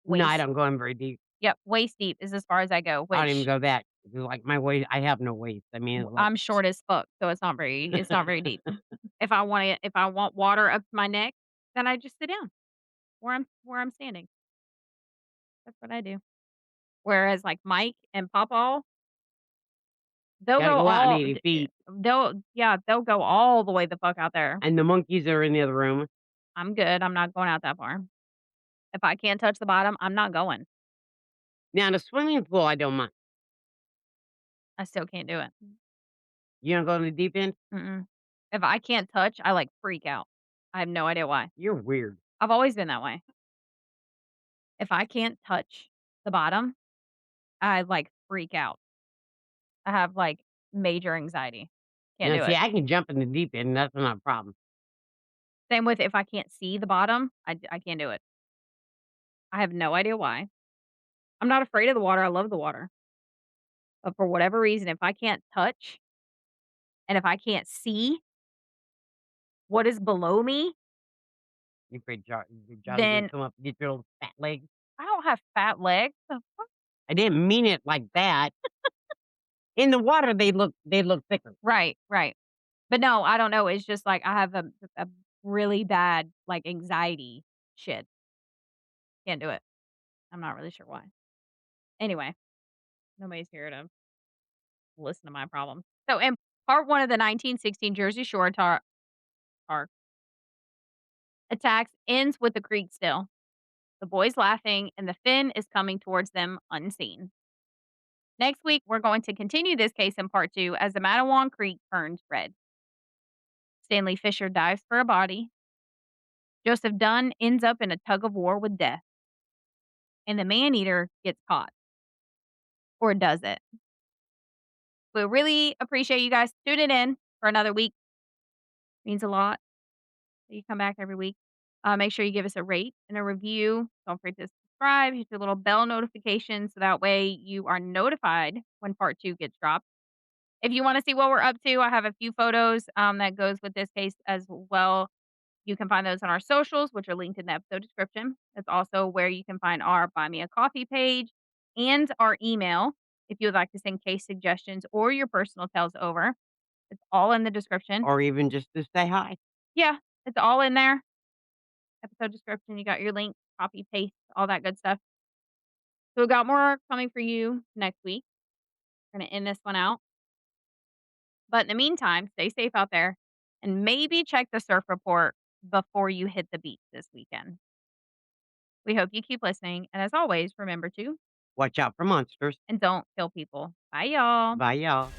no, I waist. don't go in very deep. Yep, waist deep is as far as I go, I don't even which go that. Like my waist, I have no waist. I mean, it's like, I'm short as fuck, so it's not very deep. If I want water up to my neck, then I just sit down where I'm standing. That's what I do. Whereas, like, Mike and Papa, they'll gotta go go out in all 80 d feet. they'll go all the way the fuck out there. And the monkeys are in the other room. I'm good, I'm not going out that far. If I can't touch the bottom, I'm not going. Now, in a swimming pool, I don't mind. I still can't do it. You don't go in the deep end? Mm-mm. If I can't touch, I, like, freak out. I have no idea why. You're weird. I've always been that way. If I can't touch the bottom, I, like, freak out. I have, like, major anxiety. Can't Now, do see, it. I can jump in the deep end. That's not a problem. Same with if I can't see the bottom, I can't do it. I have no idea why. I'm not afraid of the water, I love the water. But for whatever reason, if I can't touch and if I can't see what is below me, Your Johnny gonna then come up and get your little fat legs. I don't have fat legs. The fuck? I didn't mean it like that. In the water, they look thicker. Right, right. But no, I don't know, it's just, like, I have a really bad, like, anxiety shit. Can't do it. I'm not really sure why. Anyway, nobody's here to listen to my problems. So in part 1 of the 1916 Jersey Shore tar attacks ends with the creek still, the boys laughing, and the fin is coming towards them unseen. Next week, we're going to continue this case in part 2 as the Matawan Creek turns red. Stanley Fisher dives for a body. Joseph Dunn ends up in a tug of war with death. And the man-eater gets caught. Or does it? We really appreciate you guys tuning in for another week. Means a lot that you come back every week. Make sure you give us a rate and a review. Don't forget to subscribe, hit your little bell notification so that way you are notified when part 2 gets dropped. If you wanna see what we're up to, I have a few photos, that goes with this case as well. You can find those on our socials, which are linked in the episode description. It's also where you can find our Buy Me a Coffee page and our email if you would like to send case suggestions or your personal tales over. It's all in the description. or even just to say hi. Yeah, it's all in there. Episode description, you got your link, copy, paste, all that good stuff. So we got more coming for you next week. We're gonna end this one out. But in the meantime, stay safe out there and maybe check the surf report before you hit the beach this weekend. We hope you keep listening. And as always, remember to Watch out for monsters. and don't kill people. Bye, y'all. Bye, y'all.